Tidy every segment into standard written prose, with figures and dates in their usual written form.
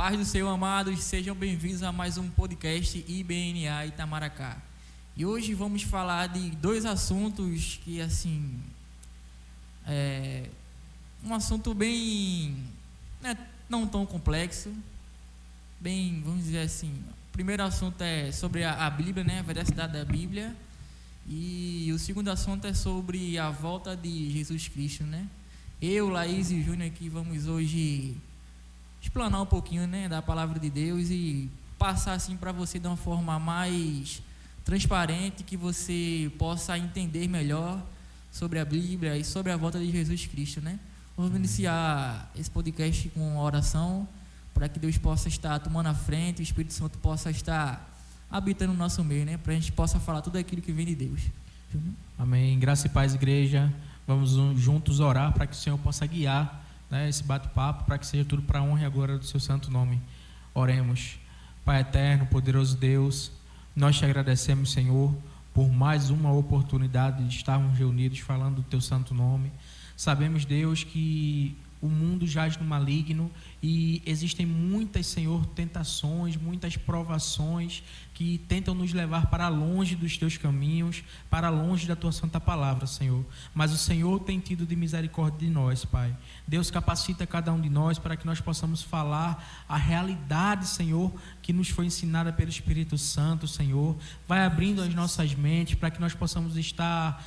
Paz do Senhor, amados, sejam bem-vindos a mais um podcast IBNA Itamaracá. E hoje vamos falar de dois assuntos que, um assunto bem, não tão complexo, bem, vamos dizer assim. O primeiro assunto é sobre a Bíblia, a veracidade da Bíblia. E o segundo assunto é sobre a volta de Jesus Cristo, Eu, Laís e Júnior aqui vamos hoje explanar um pouquinho, da palavra de Deus e passar assim para você de uma forma mais transparente, que você possa entender melhor sobre a Bíblia e sobre a volta de Jesus Cristo, Vamos iniciar esse podcast com uma oração para que Deus possa estar tomando a frente, o Espírito Santo possa estar habitando no nosso meio, para a gente possa falar tudo aquilo que vem de Deus. Júnior? Amém. Graça e paz, igreja. Vamos juntos orar para que o Senhor possa guiar esse bate-papo, para que seja tudo para a honra e a glória do seu santo nome. Oremos. Pai eterno, poderoso Deus, nós te agradecemos, Senhor, por mais uma oportunidade de estarmos reunidos falando do teu santo nome. Sabemos, Deus, que o mundo jaz no maligno e existem muitas, Senhor, tentações, muitas provações que tentam nos levar para longe dos teus caminhos, para longe da tua santa palavra, Senhor. Mas o Senhor tem tido de misericórdia de nós, Pai. Deus, capacita cada um de nós para que nós possamos falar a realidade, Senhor, que nos foi ensinada pelo Espírito Santo, Senhor. Vai abrindo as nossas mentes para que nós possamos estar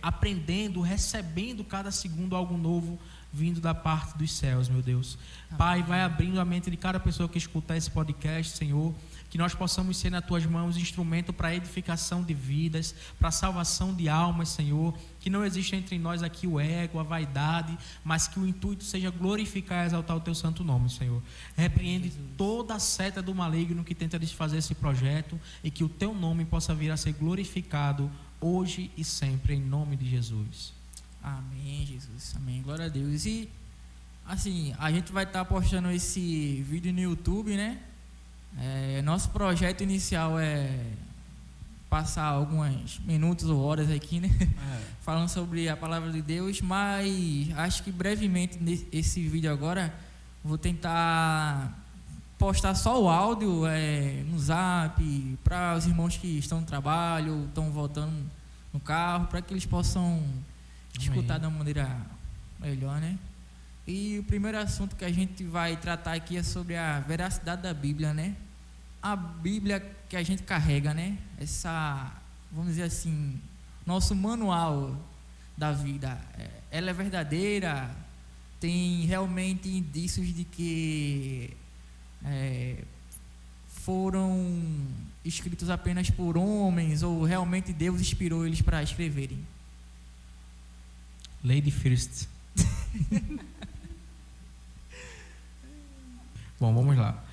aprendendo, recebendo cada segundo algo novo vindo da parte dos céus, meu Deus. Amém. Pai, vai abrindo a mente de cada pessoa que escutar esse podcast, Senhor, que nós possamos ser nas tuas mãos instrumento para a edificação de vidas, para a salvação de almas, Senhor, que não existe entre nós aqui o ego, a vaidade, mas que o intuito seja glorificar e exaltar o teu santo nome, Senhor. Repreende toda a seta do maligno que tenta desfazer esse projeto e que o teu nome possa vir a ser glorificado hoje e sempre, em nome de Jesus. Amém, Jesus, amém, glória a Deus. E assim, a gente vai estar postando esse vídeo no YouTube, nosso projeto inicial é passar alguns minutos ou horas aqui, falando sobre a palavra de Deus, mas acho que brevemente nesse vídeo agora vou tentar postar só o áudio no Zap para os irmãos que estão no trabalho, estão voltando no carro, para que eles possam escutar de uma maneira melhor, E o primeiro assunto que a gente vai tratar aqui é sobre a veracidade da Bíblia, A Bíblia que a gente carrega, Essa, vamos dizer assim, nosso manual da vida, ela é verdadeira? Tem realmente indícios de que foram escritos apenas por homens, ou realmente Deus inspirou eles para escreverem? Lady First. Bom, vamos lá.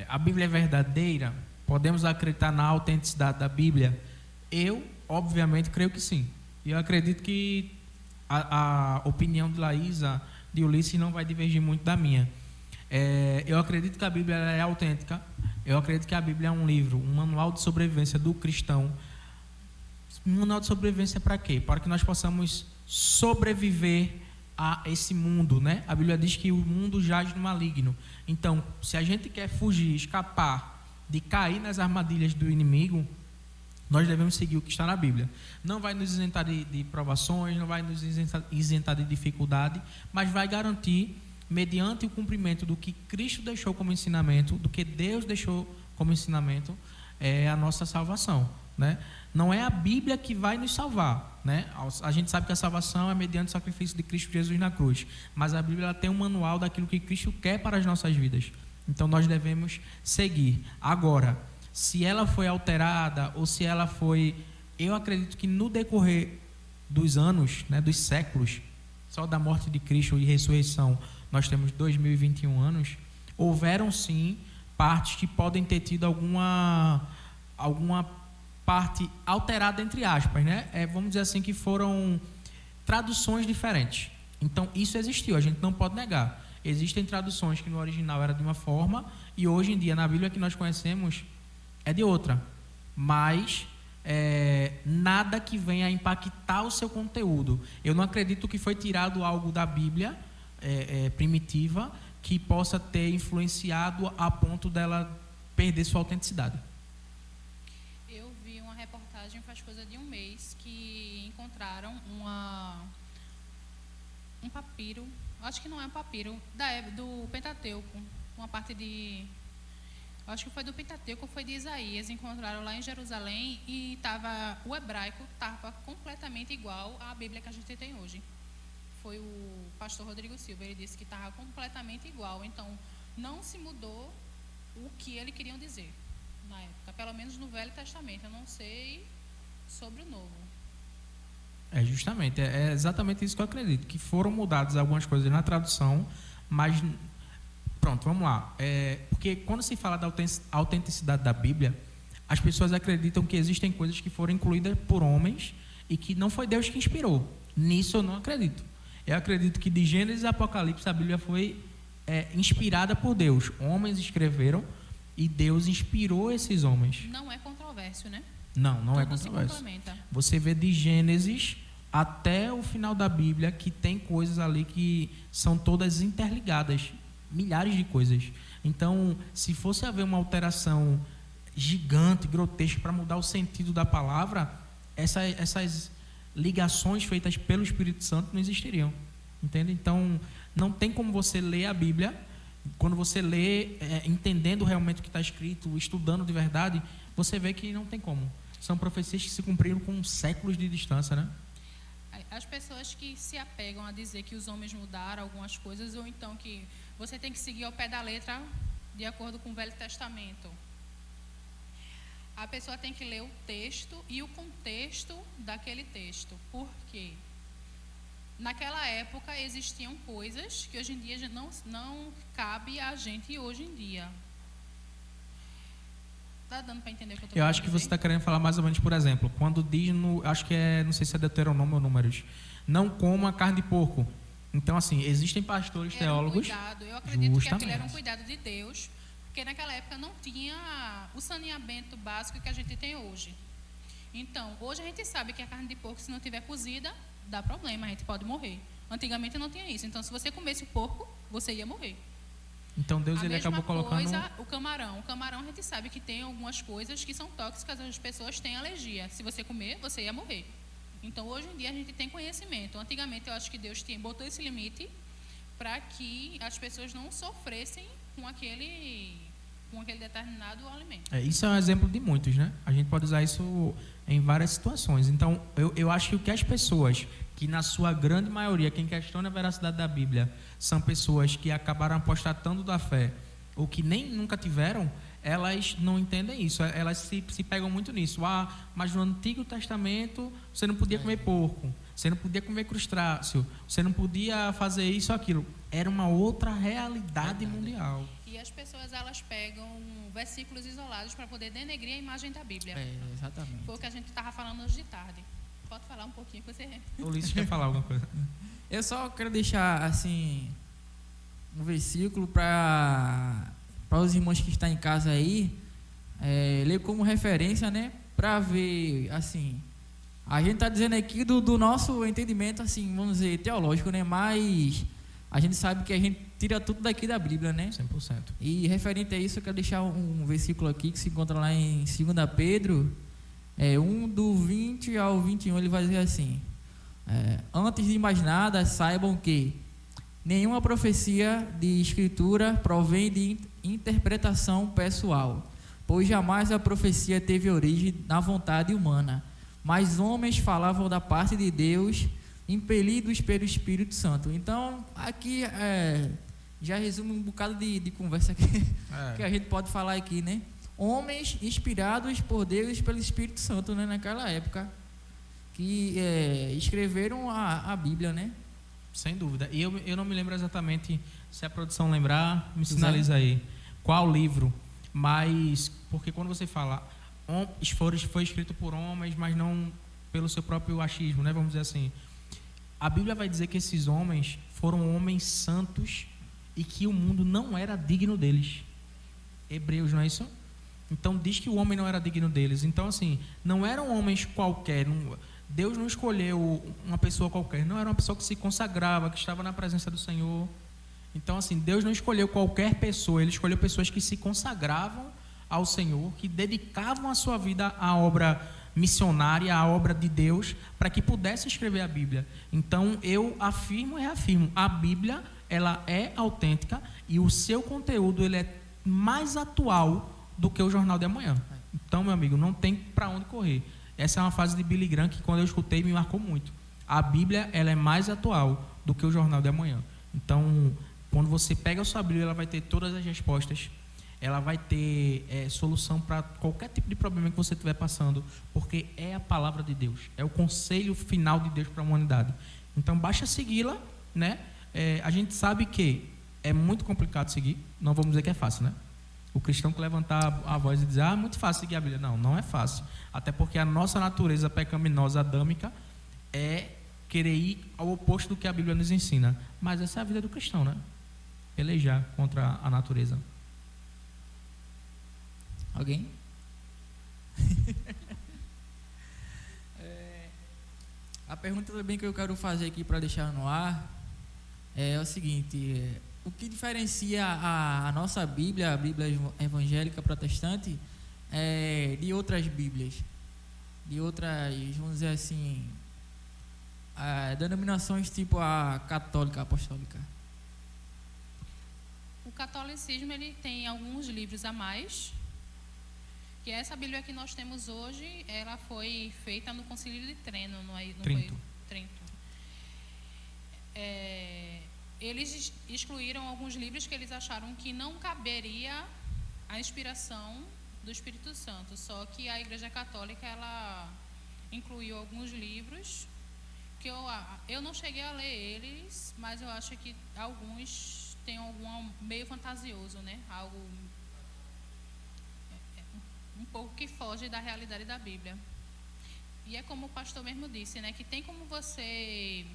A Bíblia é verdadeira? Podemos acreditar na autenticidade da Bíblia? Eu, obviamente, creio que sim. E eu acredito que a opinião de Laísa, de Ulisses, não vai divergir muito da minha. Eu acredito que a Bíblia é autêntica. Eu acredito que a Bíblia é um livro, um manual de sobrevivência do cristão. Um manual de sobrevivência para quê? Para que nós possamos sobreviver a esse mundo, A Bíblia diz que o mundo jaz no maligno. Então, se a gente quer fugir, escapar de cair nas armadilhas do inimigo, nós devemos seguir o que está na Bíblia. Não vai nos isentar de provações, não vai nos isentar de dificuldade, mas vai garantir, mediante o cumprimento do que Cristo deixou como ensinamento, do que Deus deixou como ensinamento, a nossa salvação, Não é a Bíblia que vai nos salvar, A gente sabe que a salvação é mediante o sacrifício de Cristo Jesus na cruz, mas a Bíblia ela tem um manual daquilo que Cristo quer para as nossas vidas. Então nós devemos seguir. Agora, se ela foi alterada ou se ela foi, eu acredito que no decorrer dos anos, dos séculos, só da morte de Cristo e ressurreição, nós temos 2021 anos, houveram sim partes que podem ter tido alguma parte alterada, entre aspas, vamos dizer assim, que foram traduções diferentes. Então isso existiu, a gente não pode negar. Existem traduções que no original era de uma forma e hoje em dia na Bíblia que nós conhecemos é de outra, mas nada que venha a impactar o seu conteúdo. Eu não acredito que foi tirado algo da Bíblia primitiva que possa ter influenciado a ponto dela perder sua autenticidade? Eu vi uma reportagem faz coisa de um mês que encontraram um papiro, acho que não é um papiro, do Pentateuco, uma parte de, acho que foi do Pentateuco ou foi de Isaías, encontraram lá em Jerusalém e o hebraico estava completamente igual à Bíblia que a gente tem hoje. Foi o pastor Rodrigo Silva, ele disse que estava completamente igual, então não se mudou o que eles queriam dizer na época, pelo menos no Velho Testamento, eu não sei sobre o Novo. Justamente, é exatamente isso que eu acredito, que foram mudadas algumas coisas na tradução, mas, pronto, vamos lá. Porque quando se fala da autenticidade da Bíblia, as pessoas acreditam que existem coisas que foram incluídas por homens e que não foi Deus que inspirou. Nisso eu não acredito. Eu acredito que de Gênesis a Apocalipse a Bíblia foi inspirada por Deus. Homens escreveram e Deus inspirou esses homens. Não é controvérsia, né? Não é Tudo se controvérsia. complementa. Você vê de Gênesis até o final da Bíblia que tem coisas ali que são todas interligadas, milhares de coisas. Então, se fosse haver uma alteração gigante, grotesca, para mudar o sentido da palavra, essas ligações feitas pelo Espírito Santo não existiriam. Entende? Então, não tem como você ler a Bíblia, quando você lê, entendendo realmente o que está escrito, estudando de verdade, você vê que não tem como. São profecias que se cumpriram com séculos de distância, né? As pessoas que se apegam a dizer que os homens mudaram algumas coisas, ou então que você tem que seguir ao pé da letra de acordo com o Velho Testamento. A pessoa tem que ler o texto e o contexto daquele texto. Por quê? Naquela época existiam coisas que hoje em dia não cabe a gente hoje em dia. Tá dando para entender o que eu tô Eu acho que você está querendo falar mais ou menos, por exemplo, quando diz acho que não sei se é Deuteronômio ou Números, não coma carne de porco. Então, assim, existem pastores, teólogos. Eu acredito que aquilo era um Justamente. cuidado de Deus, porque naquela época não tinha o saneamento básico que a gente tem hoje. Então, hoje a gente sabe que a carne de porco, se não tiver cozida, dá problema, a gente pode morrer. Antigamente não tinha isso. Então, se você comesse o porco, você ia morrer. Então Deus A ele mesma acabou colocando. coisa, o camarão. O camarão a gente sabe que tem algumas coisas que são tóxicas, as pessoas têm alergia. Se você comer, você ia morrer. Então, hoje em dia, a gente tem conhecimento. Antigamente, eu acho que Deus botou esse limite para que as pessoas não sofressem com aquele determinado alimento. Isso é um exemplo de muitos, né? A gente pode usar isso em várias situações. Então, eu acho que o que as pessoas, que na sua grande maioria, quem questiona a veracidade da Bíblia, são pessoas que acabaram apostatando da fé, ou que nem nunca tiveram, elas não entendem isso. Elas se pegam muito nisso. Mas no Antigo Testamento, você não podia comer porco, você não podia comer crustáceo, você não podia fazer isso ou aquilo. Era uma outra realidade mundial. E as pessoas, elas pegam versículos isolados para poder denegrir a imagem da Bíblia. Exatamente. Foi o que a gente estava falando hoje de tarde. Pode falar um pouquinho que você... O Ulisses quer falar alguma coisa? Eu só quero deixar, assim, um versículo para os irmãos que estão em casa aí, ler como referência, né? Para ver, assim, a gente está dizendo aqui do nosso entendimento, assim, vamos dizer, teológico, né? Mas a gente sabe que a gente tira tudo daqui da Bíblia, né? 100%. E referente a isso, eu quero deixar um versículo aqui que se encontra lá em 2 Pedro, 1 do 20 ao 21, ele vai dizer assim: antes de mais nada, saibam que nenhuma profecia de escritura provém de interpretação pessoal, pois jamais a profecia teve origem na vontade humana, mas homens falavam da parte de Deus, impelidos pelo Espírito Santo. Então, aqui já resume um bocado de conversa que a gente pode falar aqui, né? Homens inspirados por Deus e pelo Espírito Santo, né? Naquela época, que escreveram a Bíblia, né? Sem dúvida. E eu não me lembro exatamente, se a produção lembrar, me sinaliza aí. Qual livro? Mas, porque quando você fala, foi escrito por homens, mas não pelo seu próprio achismo, né? Vamos dizer assim. A Bíblia vai dizer que esses homens foram homens santos e que o mundo não era digno deles. Hebreus, não é isso? Então diz que o homem não era digno deles. Então, assim, não eram homens qualquer. Deus não escolheu uma pessoa qualquer. Não era uma pessoa que se consagrava, que estava na presença do Senhor. Então, assim, Deus não escolheu qualquer pessoa, Ele escolheu pessoas que se consagravam ao Senhor, que dedicavam a sua vida à obra missionária, à obra de Deus, para que pudesse escrever a Bíblia. Então, eu afirmo e reafirmo, a Bíblia, ela é autêntica e o seu conteúdo, ele é mais atual do que o Jornal de Amanhã. Então, meu amigo, não tem para onde correr. Essa é uma frase de Billy Graham que, quando eu escutei, me marcou muito. A Bíblia, ela é mais atual do que o Jornal de Amanhã. Então, quando você pega a sua Bíblia, ela vai ter todas as respostas, ela vai ter solução para qualquer tipo de problema que você estiver passando, porque é a palavra de Deus, é o conselho final de Deus para a humanidade. Então, basta segui-la, né? A gente sabe que é muito complicado seguir, não vamos dizer que é fácil, né? O cristão que levantar a voz e dizer, é muito fácil seguir a Bíblia. Não, não é fácil. Até porque a nossa natureza pecaminosa adâmica é querer ir ao oposto do que a Bíblia nos ensina. Mas essa é a vida do cristão, né? Pelejar contra a natureza. Alguém? A pergunta também que eu quero fazer aqui para deixar no ar é o seguinte: o que diferencia a nossa Bíblia, a Bíblia evangélica protestante, de outras Bíblias? De outras, vamos dizer assim, denominações tipo a católica, apostólica? O catolicismo, ele tem alguns livros a mais, que essa Bíblia que nós temos hoje, ela foi feita no Concílio de Trento, não Trento. foi? Trento. Eles excluíram alguns livros que eles acharam que não caberia a inspiração do Espírito Santo, só que a Igreja Católica, ela incluiu alguns livros que eu não cheguei a ler eles, mas eu acho que alguns têm algum meio fantasioso, né? Algo um pouco que foge da realidade da Bíblia. E é como o pastor mesmo disse, né? Que tem como você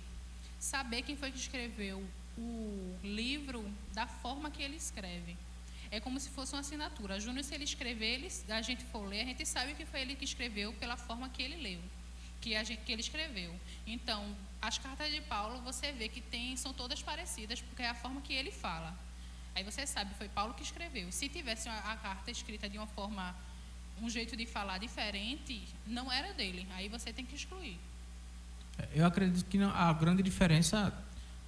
saber quem foi que escreveu o livro da forma que ele escreve. É como se fosse uma assinatura. Júnior, se ele escrever, a gente for ler, a gente sabe que foi ele que escreveu pela forma que ele leu, que ele escreveu. Então, as cartas de Paulo, você vê que são todas parecidas, porque é a forma que ele fala. Aí você sabe, foi Paulo que escreveu. Se tivesse a carta escrita de uma forma, um jeito de falar diferente, não era dele. Aí você tem que excluir. Eu acredito que a grande diferença,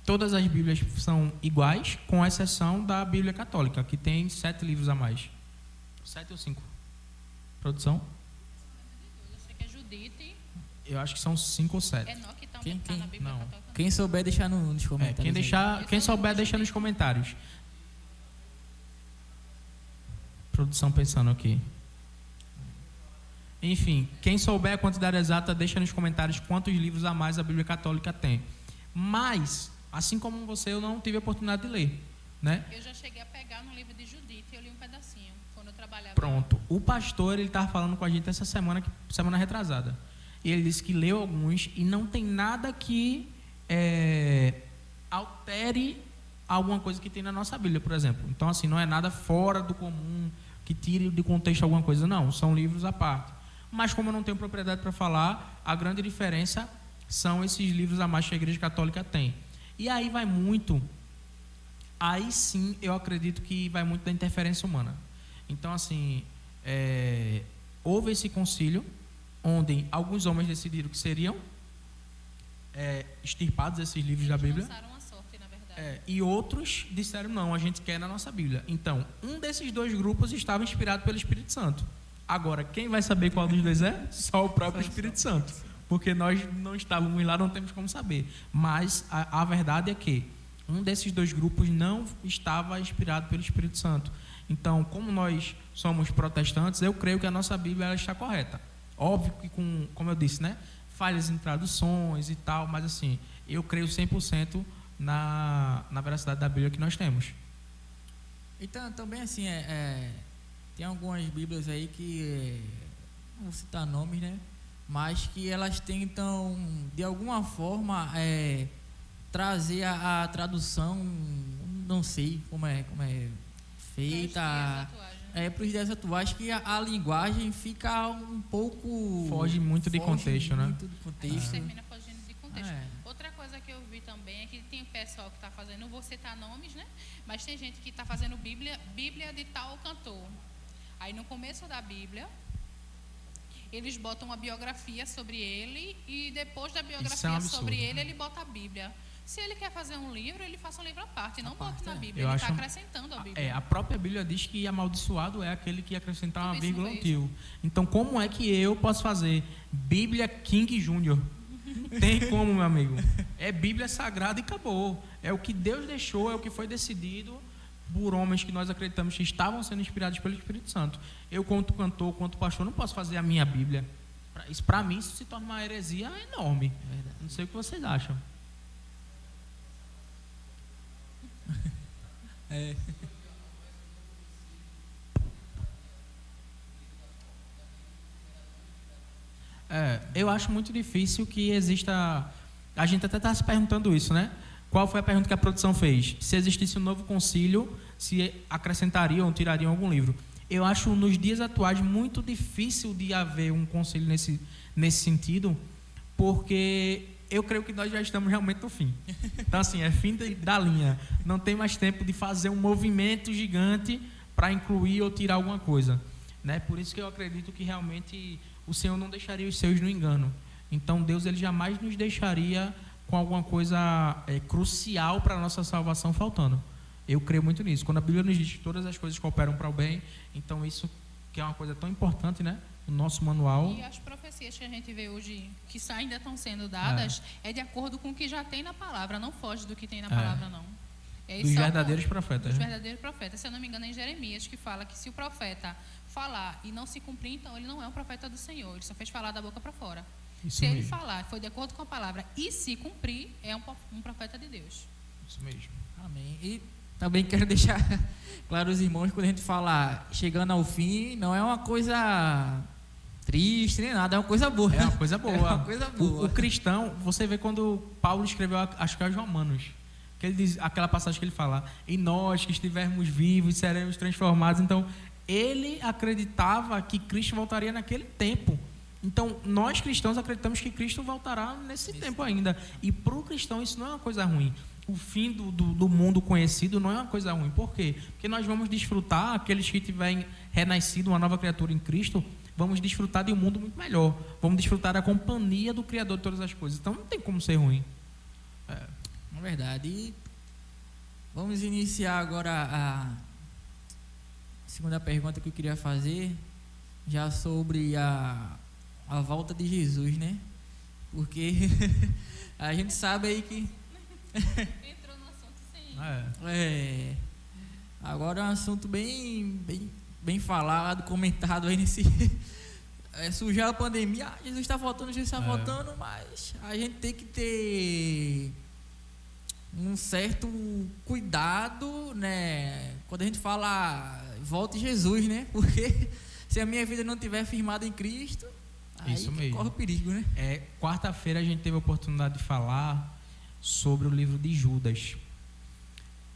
todas as Bíblias são iguais, com exceção da Bíblia Católica, que tem 7 livros a mais. 7 ou 5? Produção? Eu sei que é Judite. Eu acho que são 5 ou 7. Enoque também está na Bíblia Não. Católica. Quem souber, deixar nos comentários. Quem souber, deixa nos comentários. Produção pensando aqui. Enfim, quem souber a quantidade exata, deixa nos comentários quantos livros a mais a Bíblia Católica tem. Mas, assim como você, eu não tive a oportunidade de ler, né? Eu já cheguei a pegar no livro de Judite e eu li um pedacinho, quando eu trabalhava. Pronto. O pastor, ele estava falando com a gente essa semana retrasada. E ele disse que leu alguns e não tem nada que altere alguma coisa que tem na nossa Bíblia, por exemplo. Então, assim, não é nada fora do comum, que tire de contexto alguma coisa, não. São livros à parte. Mas, como eu não tenho propriedade para falar, a grande diferença são esses livros a mais que a Igreja Católica tem. E aí vai muito, aí sim eu acredito que vai muito da interferência humana. Então, assim, houve esse concílio, onde alguns homens decidiram que seriam extirpados esses livros da Bíblia. Lançaram a sorte, na verdade. E outros disseram, não, a gente quer na nossa Bíblia. Então, um desses dois grupos estava inspirado pelo Espírito Santo. Agora, quem vai saber qual dos dois é? Só o próprio Espírito Santo. Porque nós não estávamos lá, não temos como saber. Mas a verdade é que um desses dois grupos não estava inspirado pelo Espírito Santo. Então, como nós somos protestantes, eu creio que a nossa Bíblia ela está correta. Óbvio que, como eu disse, né, falhas em traduções e tal, mas assim, eu creio 100% na veracidade da Bíblia que nós temos. Então, também assim, tem algumas Bíblias aí que, não vou citar nomes, né? Mas que elas tentam, de alguma forma, trazer a tradução, não sei como é feita, para os dias atuais, que a linguagem fica um pouco... Foge muito de contexto, né? Termina fugindo de contexto. Outra coisa que eu vi também é que tem pessoal que está fazendo fazendo, não vou citar nomes, né? Mas tem gente que está fazendo Bíblia de tal cantor. Aí no começo da Bíblia, eles botam uma biografia sobre ele e depois da biografia sobre ele bota a Bíblia. Se ele quer fazer um livro, ele faça um livro à parte, não bote na Bíblia. Ele está acrescentando a Bíblia. A própria Bíblia diz que amaldiçoado é aquele que acrescentar uma vírgula no tio. Então, como é que eu posso fazer Bíblia King Júnior? Tem como, meu amigo? É Bíblia sagrada e acabou. É o que Deus deixou, é o que foi decidido por homens que nós acreditamos que estavam sendo inspirados pelo Espírito Santo. Eu, quanto cantor, quanto pastor, não posso fazer a minha Bíblia. Para mim, isso se torna uma heresia enorme. Não sei o que vocês acham. Eu acho muito difícil que exista. A gente até está se perguntando isso, né? Qual foi a pergunta que a produção fez? Se existisse um novo concílio, se acrescentariam ou tirariam algum livro? Eu acho nos dias atuais muito difícil de haver um concílio nesse sentido, porque eu creio que nós já estamos realmente no fim. Então, assim, é fim da linha. Não tem mais tempo de fazer um movimento gigante para incluir ou tirar alguma coisa, né? Por isso que eu acredito que realmente o Senhor não deixaria os seus no engano. Então, Deus ele jamais nos deixaria com alguma coisa crucial para a nossa salvação faltando. Eu creio muito nisso. Quando a Bíblia nos diz que todas as coisas cooperam para o bem, então isso que é uma coisa tão importante, né? No nosso manual. E as profecias que a gente vê hoje, que ainda estão sendo dadas, é de acordo com o que já tem na palavra, não foge do que tem na palavra, não. Dos verdadeiros profetas. Dos verdadeiros profetas. Se eu não me engano, é em Jeremias, que fala que se o profeta falar e não se cumprir, então ele não é um profeta do Senhor, ele só fez falar da boca para fora. Isso se mesmo. ele falar, foi de acordo com a palavra, e se cumprir, é um profeta de Deus. Isso mesmo. Amém. E também quero deixar claro os irmãos, quando a gente fala chegando ao fim, não é uma coisa triste nem nada, é uma coisa boa. É uma coisa boa. É uma coisa boa. O cristão, você vê quando Paulo escreveu, acho que aos Romanos, que ele diz, aquela passagem que ele fala, e nós que estivermos vivos seremos transformados. Então, ele acreditava que Cristo voltaria naquele tempo. Então, nós cristãos acreditamos que Cristo voltará nesse tempo ainda. E para o cristão isso não é uma coisa ruim. O fim do mundo conhecido não é uma coisa ruim. Por quê? Porque nós vamos desfrutar, aqueles que tiverem renascido, uma nova criatura em Cristo, vamos desfrutar de um mundo muito melhor. Vamos desfrutar da companhia do Criador de todas as coisas. Então, não tem como ser ruim. É verdade. E vamos iniciar agora a segunda pergunta que eu queria fazer, já sobre a volta de Jesus, né? Porque a gente sabe aí que Entrou no assunto sim. Agora é um assunto bem falado, comentado aí nesse surgiu a pandemia, Jesus está voltando, mas a gente tem que ter um certo cuidado, né? Quando a gente fala volte Jesus, né? Porque se a minha vida não estiver firmada em Cristo, isso aí mesmo. corre o perigo, né? Quarta-feira a gente teve a oportunidade de falar sobre o livro de Judas.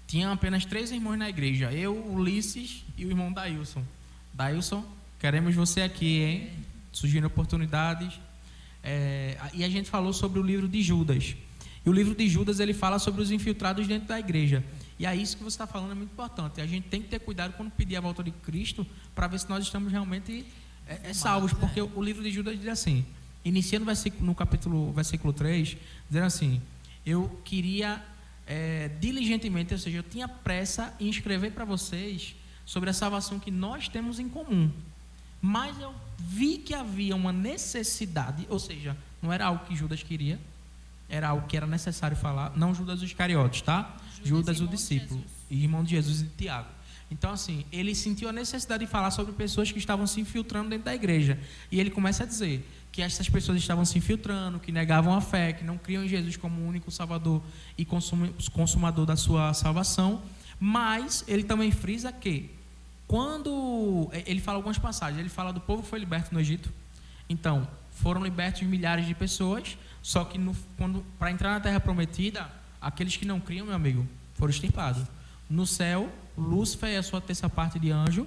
Tinha apenas 3 irmãos na igreja, eu, Ulisses e o irmão Dailson. Dailson, queremos você aqui, hein? Surgindo oportunidades. E a gente falou sobre o livro de Judas. E o livro de Judas, ele fala sobre os infiltrados dentro da igreja. E aí isso que você está falando é muito importante. A gente tem que ter cuidado quando pedir a volta de Cristo, para ver se nós estamos realmente salvos. Porque o livro de Judas diz assim, iniciando no versículo 3, dizendo assim, eu queria diligentemente, ou seja, eu tinha pressa em escrever para vocês sobre a salvação que nós temos em comum. Mas eu vi que havia uma necessidade, ou seja, não era algo que Judas queria, era algo que era necessário falar, não Judas os Iscariotes, tá? Judas o discípulo, e irmão de Jesus e de Tiago. Então, assim, ele sentiu a necessidade de falar sobre pessoas que estavam se infiltrando dentro da igreja. E ele começa a dizer que essas pessoas estavam se infiltrando, que negavam a fé, que não criam em Jesus como o único Salvador e consumador da sua salvação. Mas ele também frisa que, quando ele fala algumas passagens, ele fala do povo que foi liberto no Egito. Então, foram libertos milhares de pessoas, só que para entrar na Terra Prometida, aqueles que não criam, meu amigo, foram extirpados. No céu, Lúcifer e a sua terça parte de anjo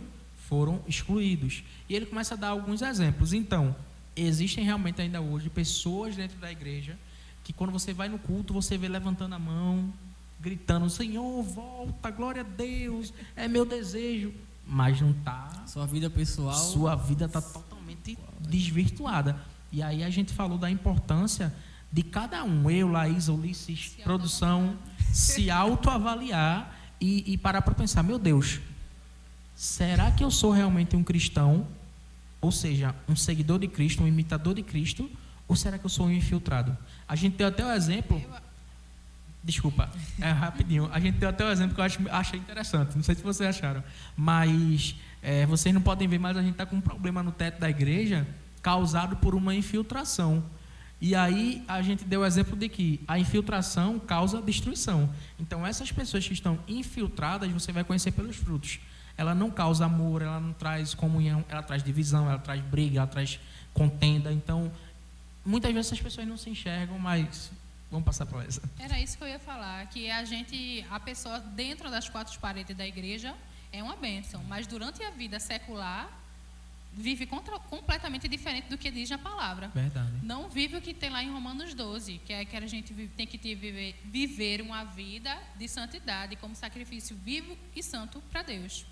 foram excluídos. E ele começa a dar alguns exemplos. Então, existem realmente ainda hoje pessoas dentro da igreja que quando você vai no culto, você vê levantando a mão, gritando, Senhor, volta, glória a Deus, é meu desejo, mas não está. Sua vida pessoal. Sua vida está totalmente desvirtuada. E aí a gente falou da importância de cada um, eu, Laís, Ulisses, produção, se autoavaliar e parar para pensar, meu Deus, será que eu sou realmente um cristão? Ou seja, um seguidor de Cristo, um imitador de Cristo? Ou será que eu sou um infiltrado? A gente deu até o exemplo... Desculpa, rapidinho. A gente deu até o exemplo que eu achei interessante. Não sei se vocês acharam. Mas vocês não podem ver, mas a gente está com um problema no teto da igreja causado por uma infiltração. E aí a gente deu o exemplo de que a infiltração causa destruição. Então essas pessoas que estão infiltradas, você vai conhecer pelos frutos. Ela não causa amor, ela não traz comunhão, ela traz divisão, ela traz briga, ela traz contenda. Então, muitas vezes essas pessoas não se enxergam, mas vamos passar para essa. Era isso que eu ia falar, que a pessoa dentro das quatro paredes da igreja é uma bênção, mas durante a vida secular vive completamente diferente do que diz na palavra. Verdade. Não vive o que tem lá em Romanos 12, que é que a gente tem que viver uma vida de santidade como sacrifício vivo e santo para Deus.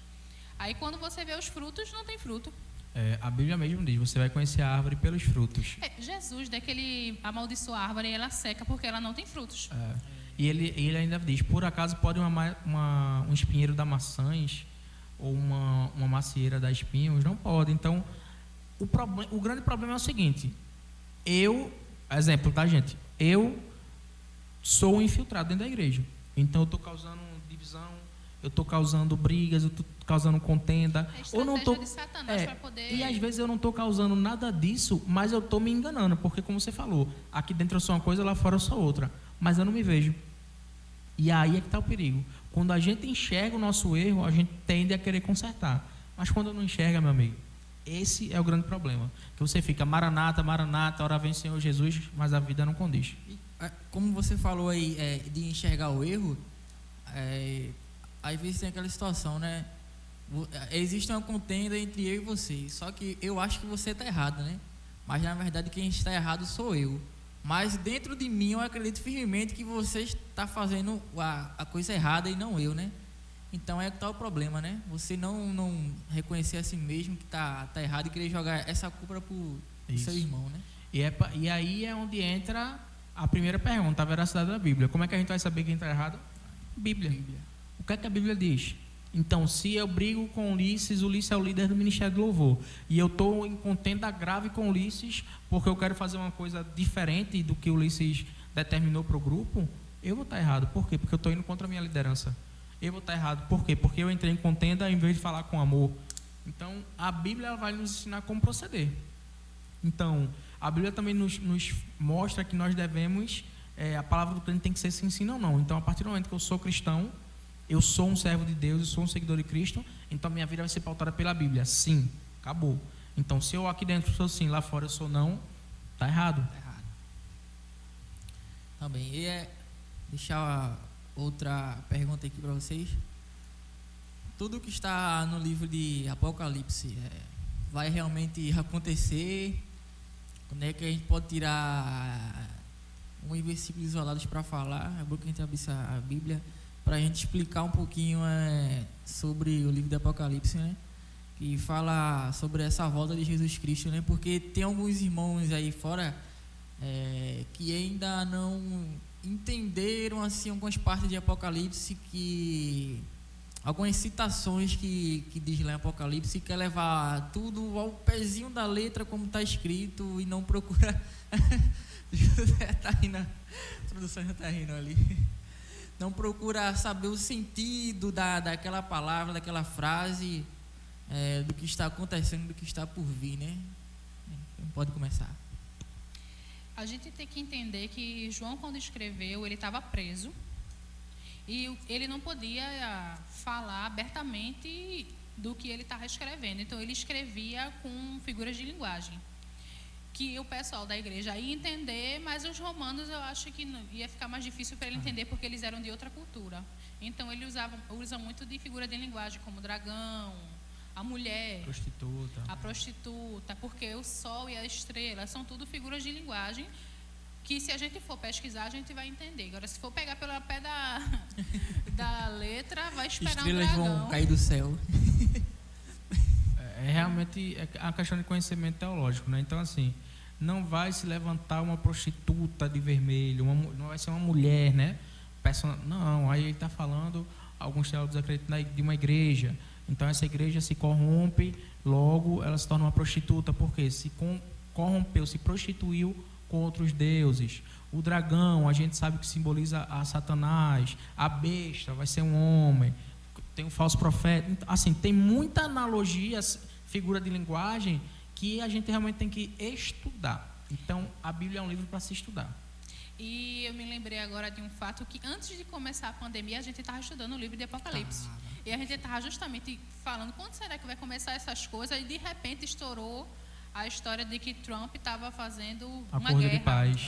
Aí quando você vê os frutos, não tem fruto. A Bíblia mesmo diz, você vai conhecer a árvore pelos frutos. Jesus, daquele amaldiçoa a árvore e ela seca porque ela não tem frutos. E ele ainda diz, por acaso pode um espinheiro dar maçãs ou uma macieira dar espinhos? Não pode. Então, o grande problema é o seguinte, exemplo, tá, gente? Eu sou um infiltrado dentro da igreja. Então, eu estou causando divisão, eu estou causando brigas, eu estou causando contenda. Ou não tô, de Satanás para poder... E às vezes eu não estou causando nada disso, mas eu estou me enganando, porque como você falou, aqui dentro eu sou uma coisa, lá fora eu sou outra. Mas eu não me vejo. E aí é que está o perigo. Quando a gente enxerga o nosso erro, a gente tende a querer consertar. Mas quando não enxerga, meu amigo, esse é o grande problema. Que você fica, Maranata, Maranata, ora vem Senhor Jesus, mas a vida não condiz. Como você falou aí de enxergar o erro, às vezes tem aquela situação, né? Existe uma contenda entre eu e você, só que eu acho que você está errado, né? Mas na verdade quem está errado sou eu. Mas dentro de mim eu acredito firmemente que você está fazendo a coisa errada e não eu, né? Então é que está o problema, né? Você não reconhecer a si mesmo que está errado e querer jogar essa culpa para o seu irmão, né? E aí é onde entra a primeira pergunta, a veracidade da Bíblia. Como é que a gente vai saber quem está errado? Bíblia. O que é que a Bíblia diz? Então, se eu brigo com Ulisses é o líder do Ministério do Louvor, e eu estou em contenda grave com Ulisses, porque eu quero fazer uma coisa diferente do que Ulisses determinou para o grupo, eu vou estar errado. Por quê? Porque eu estou indo contra a minha liderança. Eu vou estar errado. Por quê? Porque eu entrei em contenda em vez de falar com amor. Então, a Bíblia ela vai nos ensinar como proceder. Então, a Bíblia também nos mostra que nós devemos, a palavra do crente tem que ser sim, sim, não, não. Então, a partir do momento que eu sou cristão, eu sou um servo de Deus, eu sou um seguidor de Cristo, então minha vida vai ser pautada pela Bíblia. Sim, acabou. Então, se eu aqui dentro sou sim, lá fora eu sou não, tá errado. Tá errado. Tá bem. E deixar outra pergunta aqui para vocês. Tudo que está no livro de Apocalipse vai realmente acontecer? Quando é que a gente pode tirar uns versículos isolados para falar? É bom que a gente abra a Bíblia para a gente explicar um pouquinho sobre o livro de Apocalipse, né? Que fala sobre essa volta de Jesus Cristo, né? Porque tem alguns irmãos aí fora que ainda não entenderam assim algumas partes de Apocalipse, que algumas citações que diz lá em Apocalipse, quer levar tudo ao pezinho da letra como está escrito e não procura tá rindo, a produção já está rindo ali. Não procura saber o sentido daquela palavra, daquela frase, do que está acontecendo, do que está por vir, né? Pode começar. A gente tem que entender que João, quando escreveu, ele estava preso e ele não podia falar abertamente do que ele estava escrevendo. Então, ele escrevia com figuras de linguagem, que o pessoal da igreja ia entender, mas os romanos eu acho que ia ficar mais difícil para ele entender, porque eles eram de outra cultura. Então ele usa muito de figura de linguagem, como o dragão, a mulher, a prostituta, porque o sol e a estrela são tudo figuras de linguagem que se a gente for pesquisar, a gente vai entender. Agora, se for pegar pelo pé da letra, vai esperar Estrelas um dragão. vão cair do céu. É realmente a questão de conhecimento teológico, né? Então, assim, não vai se levantar uma prostituta de vermelho, não vai ser uma mulher, né? Não, aí ele está falando, alguns teólogos acreditam de uma igreja. Então, essa igreja se corrompe, logo ela se torna uma prostituta, porque se corrompeu, se prostituiu com outros deuses. O dragão, a gente sabe que simboliza a Satanás. A besta vai ser um homem. Tem um falso profeta. Então, assim, tem muita analogia, figura de linguagem, que a gente realmente tem que estudar. Então, a Bíblia é um livro para se estudar. E eu me lembrei agora de um fato que antes de começar a pandemia, a gente estava estudando o livro de Apocalipse. E a gente estava justamente falando, quando será que vai começar essas coisas? E de repente estourou a história de que Trump estava fazendo uma Acordo guerra. de paz.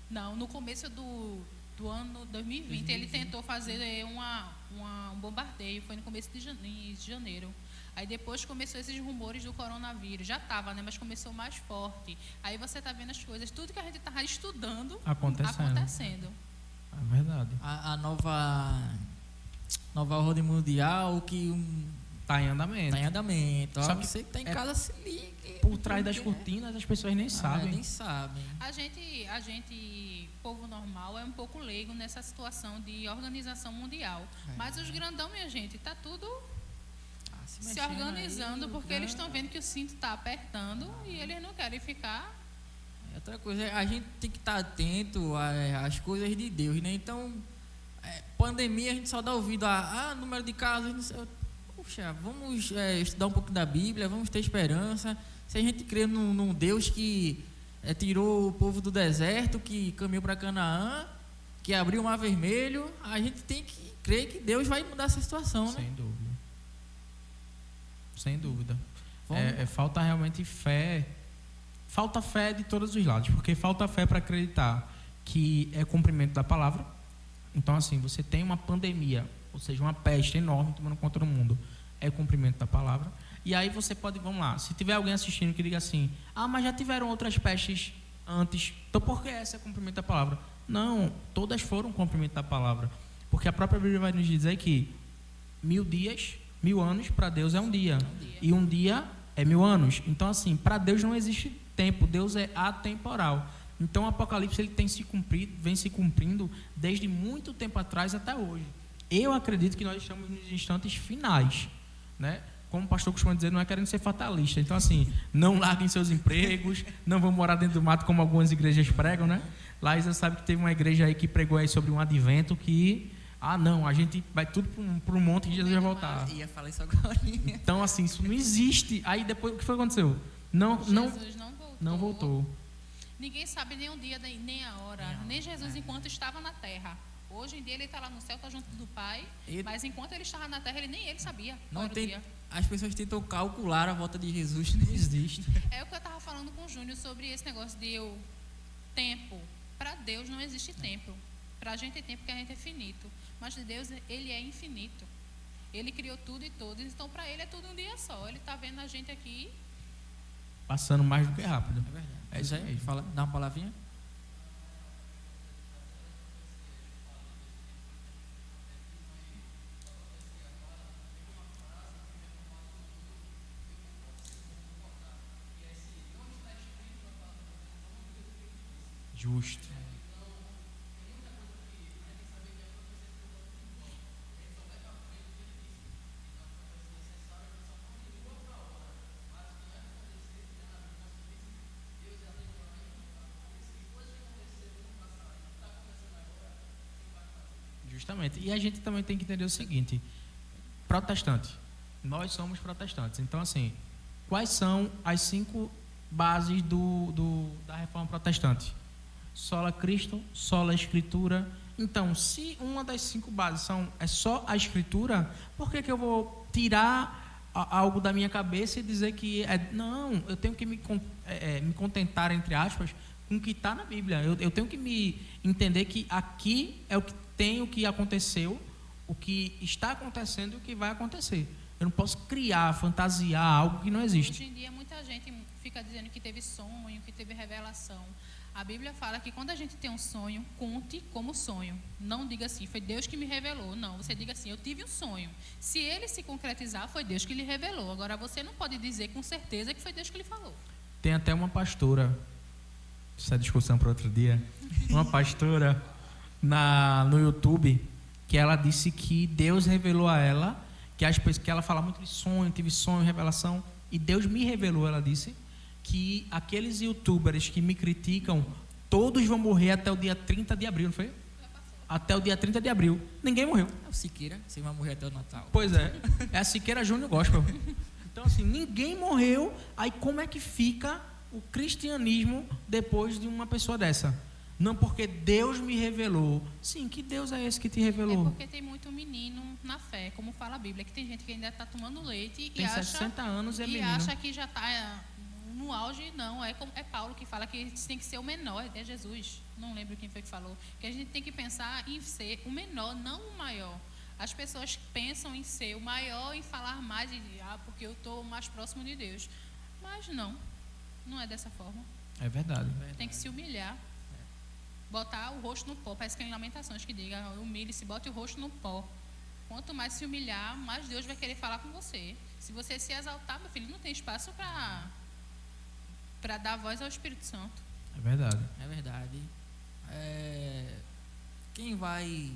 Não, no começo do ano 2020, ele tentou fazer um bombardeio, foi no começo de janeiro. Aí depois começou esses rumores do coronavírus, já estava, né, mas começou mais forte. Aí você está vendo as coisas, tudo que a gente estava estudando, acontecendo. É verdade. A nova ordem mundial que Está em andamento. está em andamento. Só Ó, que você que está em casa, se ligue. Por trás das cortinas, as pessoas nem sabem. Nem sabem. A gente, povo normal, é um pouco leigo nessa situação de organização mundial. Mas os grandão, minha gente, está tudo se organizando, aí, porque eles estão vendo que o cinto está apertando e eles não querem ficar. Outra coisa, a gente tem que estar atento às coisas de Deus, né? Então, pandemia, a gente só dá ouvido a número de casos, não sei. Puxa, vamos estudar um pouco da Bíblia, vamos ter esperança. Se a gente crê num Deus que tirou o povo do deserto, que caminhou para Canaã, que abriu o Mar Vermelho, a gente tem que crer que Deus vai mudar essa situação, né? Sem dúvida. Sem dúvida. Vamos. Falta realmente fé. Falta fé de todos os lados, porque falta fé para acreditar que é cumprimento da palavra. Então, assim, você tem uma pandemia, ou seja, uma peste enorme tomando conta do mundo, é cumprimento da palavra. E aí você pode, vamos lá, se tiver alguém assistindo que diga assim, mas já tiveram outras pestes antes, então por que essa é cumprimento da palavra? Não, todas foram cumprimento da palavra, porque a própria Bíblia vai nos dizer que 1000 dias, 1000 anos, para Deus é um dia, e um dia é 1000 anos. Então, assim, para Deus não existe tempo, Deus é atemporal. Então, o Apocalipse ele vem se cumprindo desde muito tempo atrás até hoje. Eu acredito que nós estamos nos instantes finais, né? Como o pastor costuma dizer, não é querendo ser fatalista. Então, assim, não larguem seus empregos, não vão morar dentro do mato como algumas igrejas pregam, né? Lá você sabe que teve uma igreja aí que pregou aí sobre um advento que, não, a gente vai tudo para um monte e Jesus vai voltar. Ia falar isso agora. Então, assim, isso não existe. Aí depois, o que foi que aconteceu? Jesus não voltou. Ninguém sabe nem o dia, nem a hora. Nem Jesus enquanto estava na terra. Hoje em dia ele está lá no céu, está junto do Pai, mas enquanto ele estava na terra, nem ele sabia qual era o dia. As pessoas tentam calcular a volta de Jesus, não existe. É o que eu estava falando com o Júnior sobre esse negócio de tempo. Para Deus não existe tempo. Para a gente é tempo porque a gente é finito. Mas de Deus, ele é infinito. Ele criou tudo e todos, então para ele é tudo um dia só. Ele está vendo a gente aqui. Passando mais do que rápido. É verdade. É isso aí. Dá uma palavrinha? Justo. Justamente. E a gente também tem que entender o seguinte: protestante. Nós somos protestantes. Então, assim, quais são as 5 bases da reforma protestante? Sola Cristo, sola Escritura. Então, se uma das 5 bases é só a Escritura, por que eu vou tirar algo da minha cabeça e dizer que não, eu tenho que me contentar, entre aspas, com o que está na Bíblia. Eu tenho que me entender que aqui é o que tem, o que aconteceu, o que está acontecendo e o que vai acontecer. Eu não posso criar, fantasiar algo que não existe. Hoje em dia, muita gente fica dizendo que teve sonho, que teve revelação. A Bíblia fala que quando a gente tem um sonho, conte como sonho. Não diga assim, foi Deus que me revelou. Não, você diga assim, eu tive um sonho. Se ele se concretizar, foi Deus que lhe revelou. Agora, você não pode dizer com certeza que foi Deus que lhe falou. Tem até uma pastora, essa é discussão para outro dia, uma pastora no YouTube, que ela disse que Deus revelou a ela, que ela fala muito de sonho, tive sonho, revelação, e Deus me revelou, ela disse, que aqueles youtubers que me criticam, todos vão morrer até o dia 30 de abril, não foi? Até o dia 30 de abril. Ninguém morreu. É o Siqueira, você vai morrer até o Natal. Pois é. É a Siqueira Júnior Gospel. Então, assim, ninguém morreu. Aí, como é que fica o cristianismo depois de uma pessoa dessa? Não porque Deus me revelou. Sim, que Deus é esse que te revelou? É porque tem muito menino na fé, como fala a Bíblia, que tem gente que ainda está tomando leite Tem 60 anos e é menino. acha que já está no auge. Não, é Paulo que fala que tem que ser o menor, é Jesus, não lembro quem foi que falou, que a gente tem que pensar em ser o menor, não o maior. As pessoas pensam em ser o maior, em falar mais, porque eu estou mais próximo de Deus, mas não é dessa forma. É verdade. Tem que se humilhar, botar o rosto no pó. Parece que em Lamentações que diga, humilhe-se, bote o rosto no pó. Quanto mais se humilhar, mais Deus vai querer falar com você. Se você se exaltar, meu filho, não tem espaço para dar voz ao Espírito Santo. É verdade. É verdade. Quem vai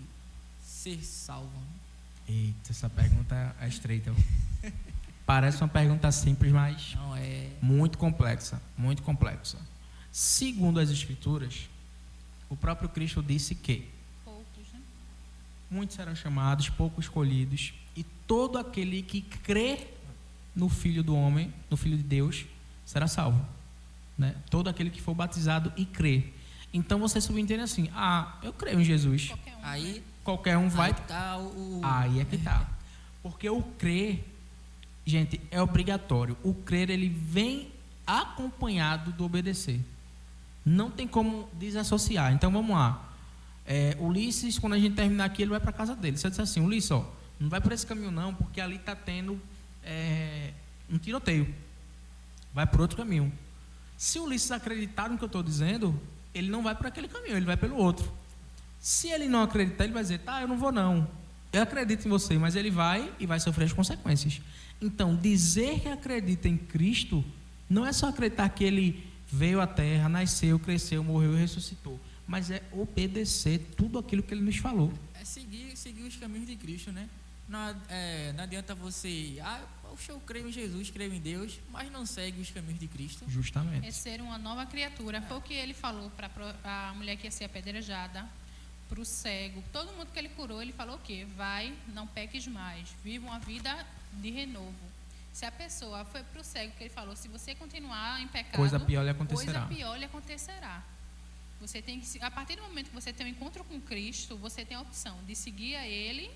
ser salvo? Eita, essa pergunta é estreita. Parece uma pergunta simples, mas Não é. muito complexa. Muito complexa. Segundo as Escrituras, o próprio Cristo disse que Poucos, né? muitos serão chamados, poucos escolhidos, e todo aquele que crê no Filho do Homem, no Filho de Deus, será salvo. Né? Todo aquele que for batizado e crê. Então você subentende assim: eu creio em Jesus. Qualquer um. Aí, Qualquer um vai. aí tá Aí é que tá. Porque o crer, gente, é obrigatório. O crer, ele vem acompanhado do obedecer. Não tem como desassociar. Então vamos lá. Ulisses, quando a gente terminar aqui, ele vai para casa dele. Você disse assim: Ulisses, não vai por esse caminho não, porque ali está tendo um tiroteio. Vai por outro caminho. Se o Ulisses acreditar no que eu estou dizendo, ele não vai por aquele caminho, ele vai pelo outro. Se ele não acreditar, ele vai dizer: eu não vou não. Eu acredito em você, mas ele vai e vai sofrer as consequências. Então, dizer que acredita em Cristo não é só acreditar que ele veio à Terra, nasceu, cresceu, morreu e ressuscitou, mas é obedecer tudo aquilo que ele nos falou. É seguir os caminhos de Cristo, né? Não adianta você, poxa, eu creio em Jesus, creio em Deus, mas não segue os caminhos de Cristo. Justamente. É ser uma nova criatura. Foi o que ele falou para a mulher que ia ser apedrejada, para o cego. Todo mundo que ele curou, ele falou o quê? Vai, não peques mais, viva uma vida de renovo. Se a pessoa foi para o cego, que ele falou, se você continuar em pecado, Coisa pior lhe acontecerá. Coisa pior lhe acontecerá. Você tem que, a partir do momento que você tem um encontro com Cristo, você tem a opção de seguir a Ele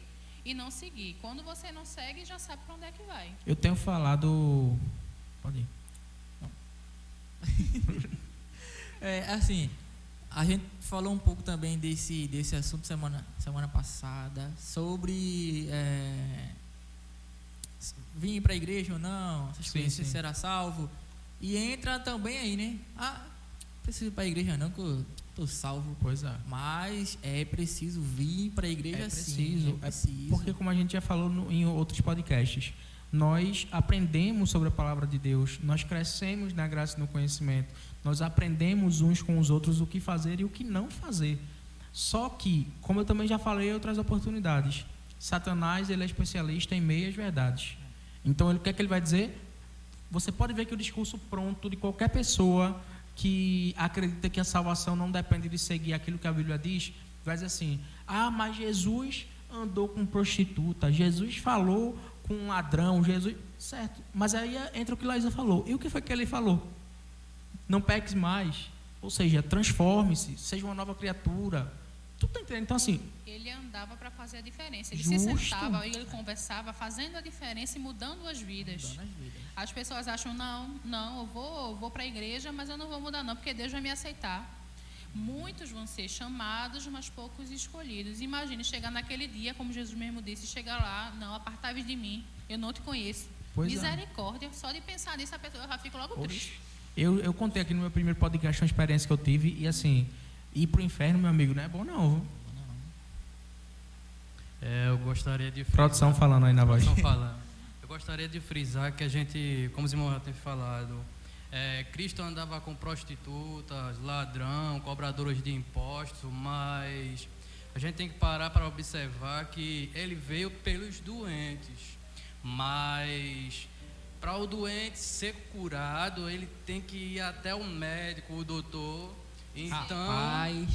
e não seguir. Quando você não segue, já sabe para onde é que vai. Eu tenho falado... Pode ir. Assim, a gente falou um pouco também desse assunto semana passada, sobre vir para a igreja ou não, essas coisas, se será salvo. E entra também aí, né? Preciso ir para a igreja não, que eu estou salvo. Pois é. Mas é preciso vir para a igreja sim. É preciso. Porque, como a gente já falou em outros podcasts, nós aprendemos sobre a palavra de Deus, nós crescemos na graça e no conhecimento, nós aprendemos uns com os outros o que fazer e o que não fazer. Só que, como eu também já falei em outras oportunidades, Satanás, ele é especialista em meias verdades. Então, o que é que ele vai dizer? Você pode ver que o discurso pronto de qualquer pessoa que acredita que a salvação não depende de seguir aquilo que a Bíblia diz, vai dizer assim: mas Jesus andou com prostituta, Jesus falou com um ladrão, Jesus... Certo, mas aí entra o que Laísa falou. E o que foi que ele falou? Não peques mais, ou seja, transforme-se, seja uma nova criatura. Tu tá entendendo? Então, assim... Ele andava para fazer a diferença. Ele Justo. se sentava, ele conversava, fazendo a diferença e mudando as vidas. As pessoas acham, não, eu vou para a igreja, mas eu não vou mudar não, porque Deus vai me aceitar. Muitos vão ser chamados, mas poucos escolhidos. Imagine chegar naquele dia, como Jesus mesmo disse, chegar lá: não, apartai-vos de mim, eu não te conheço. Pois Misericórdia, só de pensar nisso a pessoa já fica logo triste. Eu contei aqui no meu primeiro podcast uma experiência que eu tive e assim, ir pro inferno, meu amigo, não é bom não. Viu? Eu gostaria de frisar, Produção falando aí na voz. produção falando. Eu gostaria de frisar que a gente, como os irmãos já têm falado, Cristo andava com prostitutas, ladrão, cobradores de impostos, mas a gente tem que parar para observar que ele veio pelos doentes, mas para o doente ser curado, ele tem que ir até o médico, o doutor. Então, Rapaz,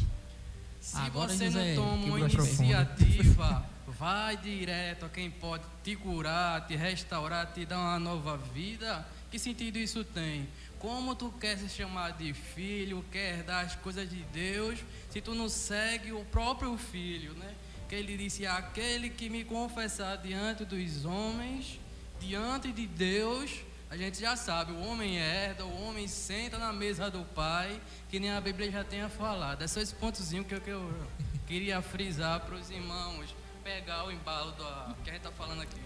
se agora, você José, não toma uma quebrou profundo. iniciativa, vai direto a quem pode te curar, te restaurar, te dar uma nova vida. Que sentido isso tem? Como tu quer se chamar de filho, quer dar as coisas de Deus, se tu não segue o próprio filho, né? Que ele disse, aquele que me confessar diante dos homens, diante de Deus, a gente já sabe, o homem herda, o homem senta na mesa do Pai, que nem a Bíblia já tenha falado. É só esse pontozinho que eu queria frisar para os irmãos, pegar o embalo do que a gente está falando aqui.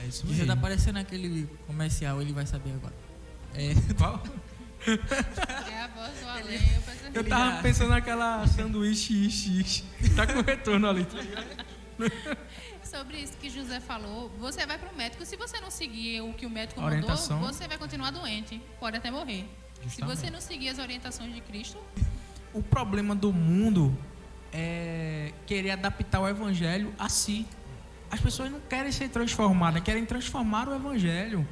É isso já tá aparecendo aquele comercial, ele vai saber agora. Qual? É a voz do além. Eu tava pensando naquela sanduíche ixi. Tá com retorno ali, tá ligado? Sobre isso que José falou, você vai para o médico. Se você não seguir o que o médico Orientação. mandou, você vai continuar doente, pode até morrer. Justamente. Se você não seguir as orientações de Cristo, O problema do mundo é querer adaptar o evangelho a si. As pessoas não querem ser transformadas, querem transformar o evangelho.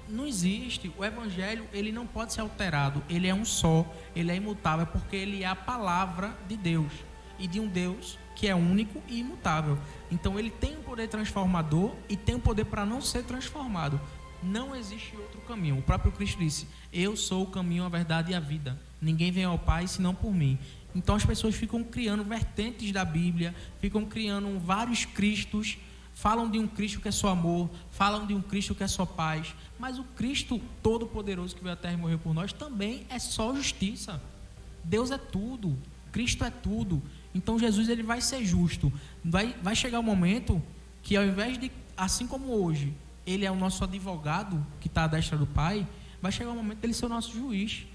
Não existe. O evangelho, ele não pode ser alterado. Ele é um só, ele é imutável, porque ele é a palavra de Deus. E de um Deus que é único e imutável. Então ele tem um poder transformador e tem um poder para não ser transformado. Não existe outro caminho. O próprio Cristo disse, eu sou o caminho, a verdade e a vida. Ninguém vem ao Pai senão por mim. Então as pessoas ficam criando vertentes da Bíblia, ficam criando vários Cristos, falam de um Cristo que é só amor, falam de um Cristo que é só paz, mas o Cristo Todo-Poderoso que veio à Terra e morreu por nós também é só justiça. Deus é tudo, Cristo é tudo. Então Jesus, ele vai ser justo. Vai chegar o momento que, ao invés de, assim como hoje, ele é o nosso advogado que está à destra do Pai, vai chegar o momento dele ser o nosso juiz.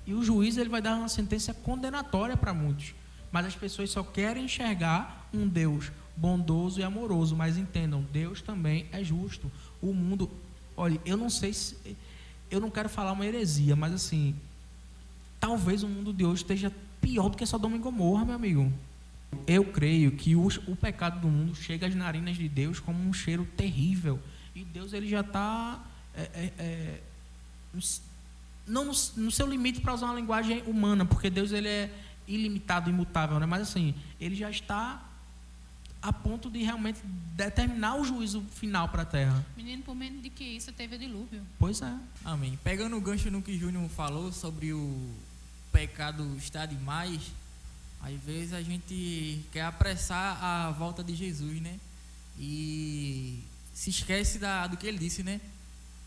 E o juiz, ele vai dar uma sentença condenatória para muitos. Mas as pessoas só querem enxergar um Deus bondoso e amoroso. Mas entendam, Deus também é justo. O mundo, olha, eu não sei se, eu não quero falar uma heresia, mas assim, talvez o mundo de hoje esteja pior do que Sodoma e Gomorra, meu amigo. Eu creio que o pecado do mundo chega às narinas de Deus como um cheiro terrível. E Deus, ele já está não no seu limite, para usar uma linguagem humana, porque Deus, ele é ilimitado, imutável, né? Mas assim, ele já está a ponto de realmente determinar o juízo final para a terra. menino, por menos de que isso, teve o dilúvio. Pois é. Amém. Pegando o gancho no que Júnior falou sobre o pecado estar demais, às vezes a gente quer apressar a volta de Jesus, né? E se esquece do que ele disse, né?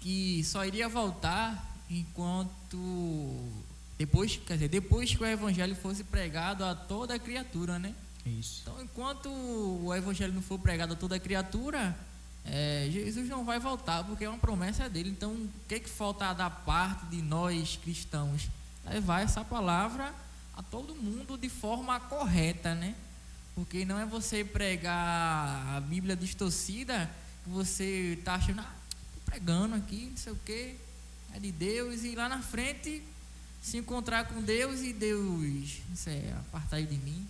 Que só iria voltar enquanto depois que o evangelho fosse pregado a toda a criatura, né? Isso. Então, enquanto o evangelho não for pregado a toda a criatura, Jesus não vai voltar, porque é uma promessa dele. Então, o que falta da parte de nós cristãos? Levar essa palavra a todo mundo de forma correta, né? Porque não é você pregar a Bíblia distorcida que você está achando, estou pregando aqui, não sei o que, é de Deus, e lá na frente se encontrar com Deus e Deus, isso é, apartai de mim.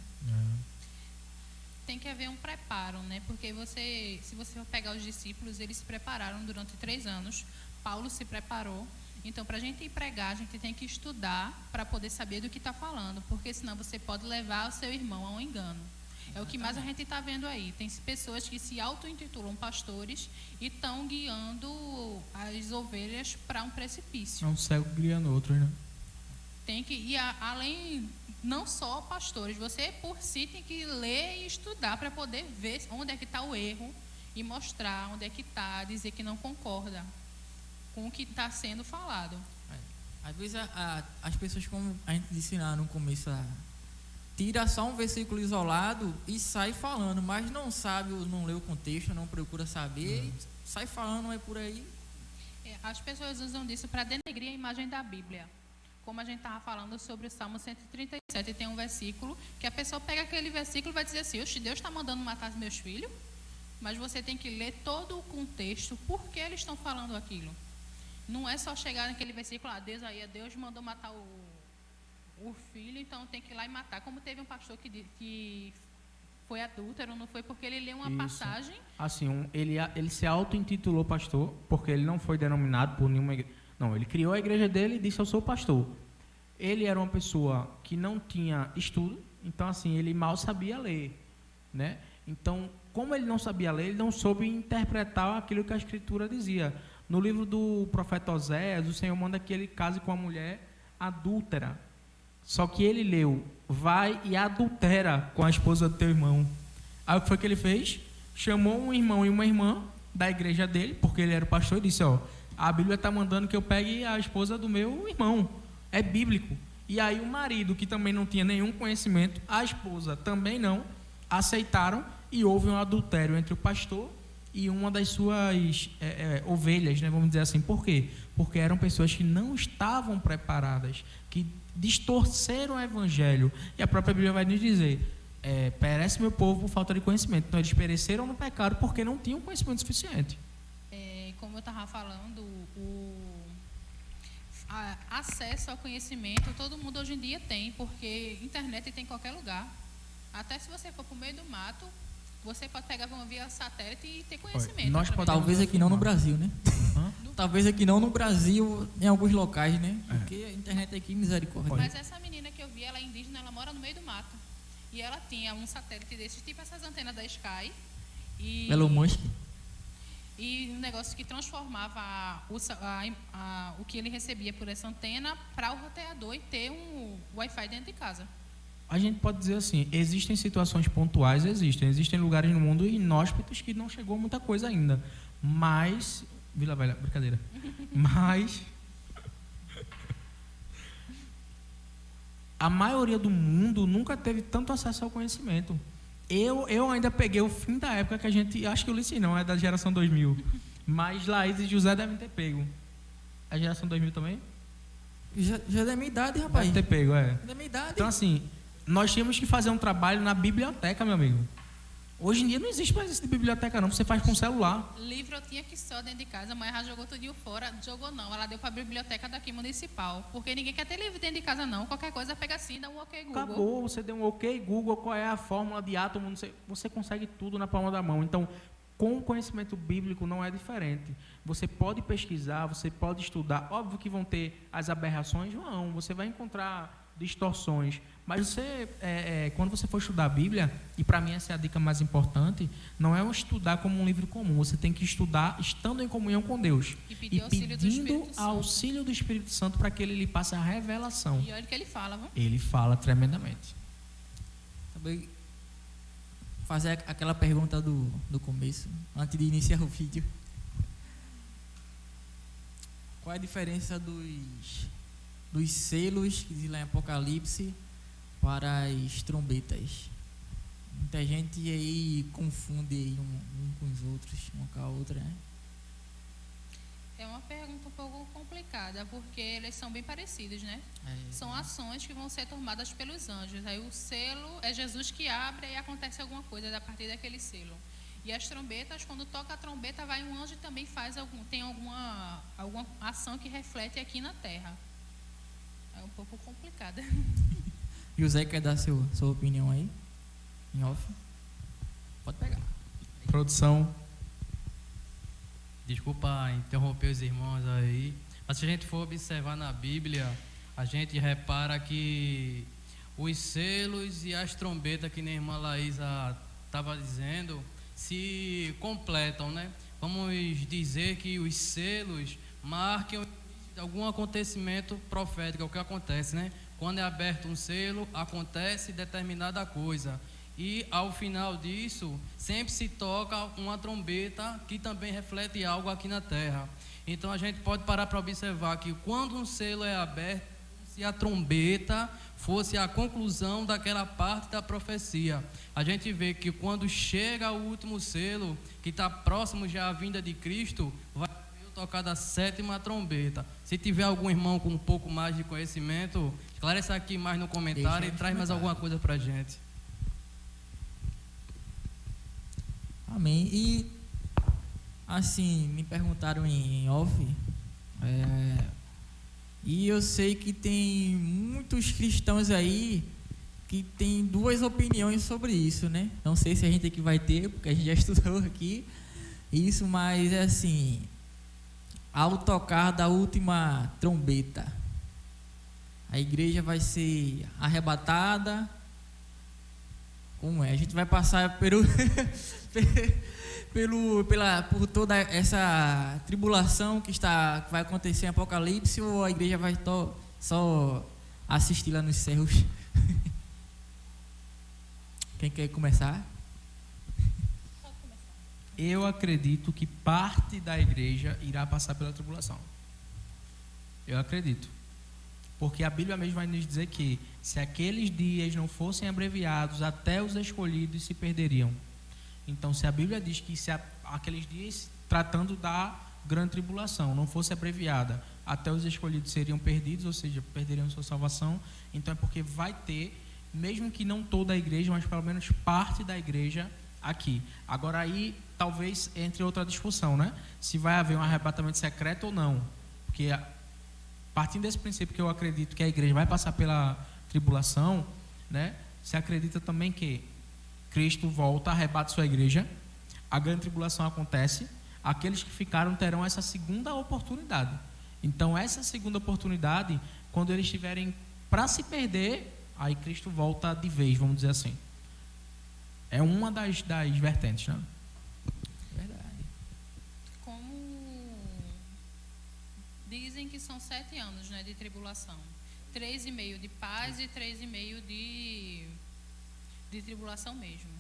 Tem que haver um preparo, né? Porque se você for pegar os discípulos, eles se prepararam durante 3 anos. Paulo se preparou. Então, para a gente ir pregar, a gente tem que estudar para poder saber do que está falando, porque senão você pode levar o seu irmão a um engano. É o que mais a gente está vendo aí. Tem pessoas que se auto-intitulam pastores e estão guiando as ovelhas para um precipício. É um cego guiando outro, né? Tem que ir além, não só pastores, você por si tem que ler e estudar para poder ver onde é que está o erro e mostrar onde é que está, dizer que não concorda com o que está sendo falado. Às vezes as pessoas, como a gente disse lá no começo, tira só um versículo isolado e sai falando, mas não sabe, não lê o contexto, não procura saber, e sai falando aí por aí. As pessoas usam disso para denegrir a imagem da Bíblia. como a gente estava falando sobre o Salmo 137, tem um versículo que a pessoa pega aquele versículo e vai dizer assim: oxe, Deus está mandando matar os meus filhos? Mas você tem que ler todo o contexto, por que eles estão falando aquilo. Não é só chegar naquele versículo, Deus mandou matar o filho, então tem que ir lá e matar. Como teve um pastor que foi adúltero, não foi porque ele leu uma passagem. Assim, ele se auto-intitulou pastor, porque ele não foi denominado por nenhuma igreja. Não, ele criou a igreja dele e disse: eu sou pastor. Ele era uma pessoa que não tinha estudo, então assim, ele mal sabia ler, né? Então, como ele não sabia ler, ele não soube interpretar aquilo que a Escritura dizia. No livro do profeta Oséias, o Senhor manda que ele case com uma mulher adúltera. Só que ele leu: vai e adultera com a esposa do teu irmão. Aí o que foi que ele fez? Chamou um irmão e uma irmã da igreja dele, porque ele era o pastor, e disse: a Bíblia está mandando que eu pegue a esposa do meu irmão. É bíblico. E aí o marido, que também não tinha nenhum conhecimento, a esposa também não, aceitaram, e houve um adultério entre o pastor e uma das suas ovelhas, né, vamos dizer assim. Por quê? Porque eram pessoas que não estavam preparadas, que distorceram o evangelho. E a própria Bíblia vai nos dizer: perece meu povo por falta de conhecimento. Então eles pereceram no pecado porque não tinham conhecimento suficiente. Como eu estava falando, acesso ao conhecimento todo mundo hoje em dia tem, porque internet tem em qualquer lugar. Até se você for para o meio do mato, você pode pegar uma via satélite e ter conhecimento. Talvez aqui não no Brasil, né? Talvez aqui não no Brasil, em alguns locais, né? Porque a internet aqui, misericórdia. Mas essa menina que eu vi, ela é indígena, ela mora no meio do mato. E ela tinha um satélite desse, tipo essas antenas da Sky. Elon Musk. E um negócio que transformava o que ele recebia por essa antena para o roteador e ter um Wi-Fi dentro de casa. A gente pode dizer assim: existem situações pontuais, existem lugares no mundo inóspitos que não chegou muita coisa ainda. Mas... Vila Velha, brincadeira. Mas... a maioria do mundo nunca teve tanto acesso ao conhecimento. Eu ainda peguei o fim da época que a gente... Acho que o Ulisses não, é da geração 2000. Mas Laís e José devem ter pego. A geração 2000 também? Já é da minha idade, rapaz. Deve ter pego, É da minha idade. Então, assim, nós tínhamos que fazer um trabalho na biblioteca, meu amigo. Hoje em dia não existe mais isso de biblioteca, não. Você faz com celular. Livro eu tinha que só dentro de casa. A mãe já jogou tudinho fora. Jogou não. Ela deu para a biblioteca daqui municipal. Porque ninguém quer ter livro dentro de casa, não. Qualquer coisa pega assim, dá um ok Google. Acabou. Você deu um ok Google. Qual é a fórmula de átomo? Você consegue tudo na palma da mão. Então, com o conhecimento bíblico não é diferente. Você pode pesquisar, você pode estudar. Óbvio que vão ter as aberrações. Não, você vai encontrar distorções. Mas você, quando você for estudar a Bíblia, e para mim essa é a dica mais importante, não é estudar como um livro comum. Você tem que estudar estando em comunhão com Deus. E pedindo auxílio do Espírito Santo para que ele lhe passe a revelação. E olha o que ele fala, viu? Ele fala tremendamente. Também fazer aquela pergunta do começo, antes de iniciar o vídeo. Qual é a diferença dos selos que diz lá em Apocalipse para as trombetas? Muita gente aí confunde aí um com os outros, uma com a outra, né? É uma pergunta um pouco complicada, porque eles são bem parecidos, né? São ações que vão ser tomadas pelos anjos. Aí o selo é Jesus que abre e acontece alguma coisa a partir daquele selo. E as trombetas, quando toca a trombeta, vai um anjo e também tem alguma ação que reflete aqui na terra. É um pouco complicada. José, quer dar sua opinião aí? Em off? Pode pegar. Produção. Desculpa interromper os irmãos aí, mas se a gente for observar na Bíblia, a gente repara que os selos e as trombetas, que nem a irmã Laísa estava dizendo, se completam, né? Vamos dizer que os selos marcam algum acontecimento profético, é o que acontece, né? Quando é aberto um selo, acontece determinada coisa. E ao final disso, sempre se toca uma trombeta que também reflete algo aqui na terra. Então a gente pode parar para observar que quando um selo é aberto, se a trombeta fosse a conclusão daquela parte da profecia. A gente vê que quando chega o último selo, que está próximo já à vinda de Cristo, vai haver o tocada a 7ª trombeta. Se tiver algum irmão com um pouco mais de conhecimento, esclarece aqui mais no comentário e traz mais alguma coisa para a gente. Amém. E, assim, me perguntaram em off, e eu sei que tem muitos cristãos aí que tem duas opiniões sobre isso, né? Não sei se a gente aqui vai ter, porque a gente já estudou aqui isso, mas é assim, ao tocar da última trombeta, a igreja vai ser arrebatada. Como é? A gente vai passar por toda essa tribulação que vai acontecer em Apocalipse, ou a igreja vai só assistir lá nos céus? Quem quer começar? Eu acredito que parte da igreja irá passar pela tribulação. Eu acredito. Porque a Bíblia mesmo vai nos dizer que se aqueles dias não fossem abreviados, até os escolhidos se perderiam. Então, se a Bíblia diz que se aqueles dias, tratando da grande tribulação, não fosse abreviada, até os escolhidos seriam perdidos, ou seja, perderiam sua salvação, então é porque vai ter, mesmo que não toda a igreja, mas pelo menos parte da igreja aqui. Agora aí, talvez entre outra discussão, né? Se vai haver um arrebatamento secreto ou não. Porque partindo desse princípio que eu acredito que a igreja vai passar pela tribulação, né? Se acredita também que Cristo volta, arrebata sua igreja, a grande tribulação acontece, aqueles que ficaram terão essa segunda oportunidade. Então, essa segunda oportunidade, quando eles estiverem para se perder, aí Cristo volta de vez, vamos dizer assim. É uma das vertentes, né? Verdade. Como dizem que são 7 anos, né, de tribulação. 3,5 de paz e 3,5 de tribulação mesmo.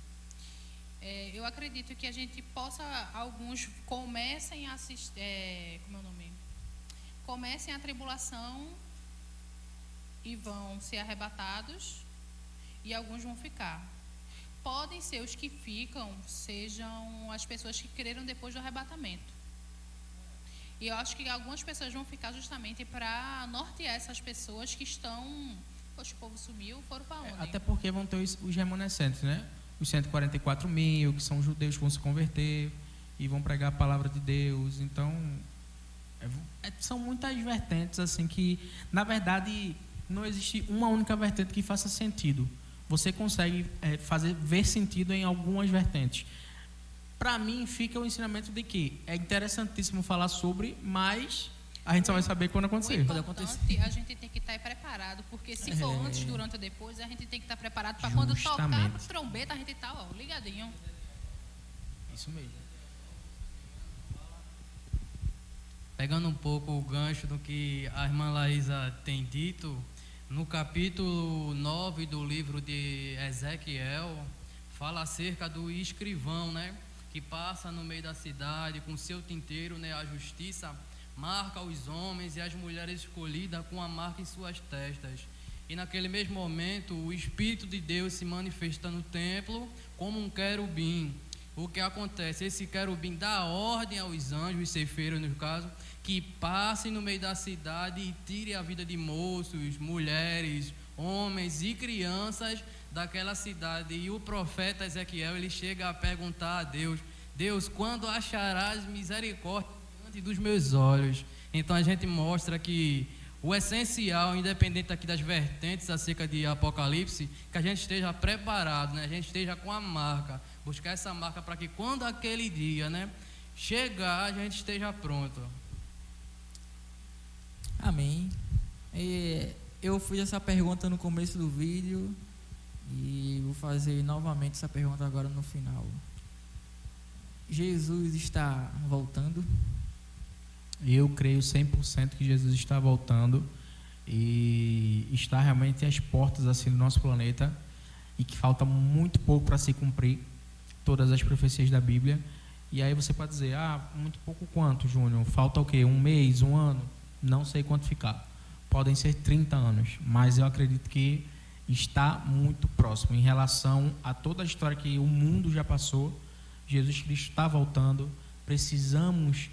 Eu acredito que a gente possa, alguns comecem a assistir, comecem a tribulação e vão ser arrebatados, e alguns vão ficar. Podem ser os que ficam, sejam as pessoas que creram depois do arrebatamento. E eu acho que algumas pessoas vão ficar justamente para nortear essas pessoas que estão... Poxa, o povo sumiu, foram para onde? Até porque vão ter os remanescentes, né? Os 144 mil, que são judeus que vão se converter e vão pregar a palavra de Deus. Então, são muitas vertentes, assim, que, na verdade, não existe uma única vertente que faça sentido. Você consegue ver sentido em algumas vertentes. Para mim, fica o ensinamento de que é interessantíssimo falar sobre, mas a gente só vai saber quando acontecer. O importante, a gente tem que estar preparado, porque se for antes, durante ou depois, a gente tem que estar preparado para quando tocar a trombeta, a gente está ligadinho. Isso mesmo. Pegando um pouco o gancho do que a irmã Laísa tem dito, no capítulo 9 do livro de Ezequiel, fala acerca do escrivão, né? Que passa no meio da cidade com seu tinteiro, né? A justiça marca os homens e as mulheres escolhidas com a marca em suas testas. E naquele mesmo momento, o Espírito de Deus se manifesta no templo como um querubim. O que acontece? Esse querubim dá ordem aos anjos, os ceifeiros no caso, que passem no meio da cidade e tirem a vida de moços, mulheres, homens e crianças daquela cidade. E o profeta Ezequiel, ele chega a perguntar a Deus: Deus, quando acharás misericórdia diante dos meus olhos? Então a gente mostra que o essencial, independente aqui das vertentes acerca de Apocalipse, que a gente esteja preparado, né? A gente esteja com a marca, buscar essa marca para que quando aquele dia, né, chegar, a gente esteja pronto. Amém. Eu fiz essa pergunta no começo do vídeo e vou fazer novamente essa pergunta agora no final. Jesus está voltando? Eu creio 100% que Jesus está voltando e está realmente às portas assim do nosso planeta, e que falta muito pouco para se cumprir todas as profecias da Bíblia. E aí você pode dizer: muito pouco quanto, Júnior? Falta o quê? Um mês, um ano? Não sei quanto ficar. Podem ser 30 anos, mas eu acredito que está muito próximo. Em relação a toda a história que o mundo já passou, Jesus Cristo está voltando. Precisamos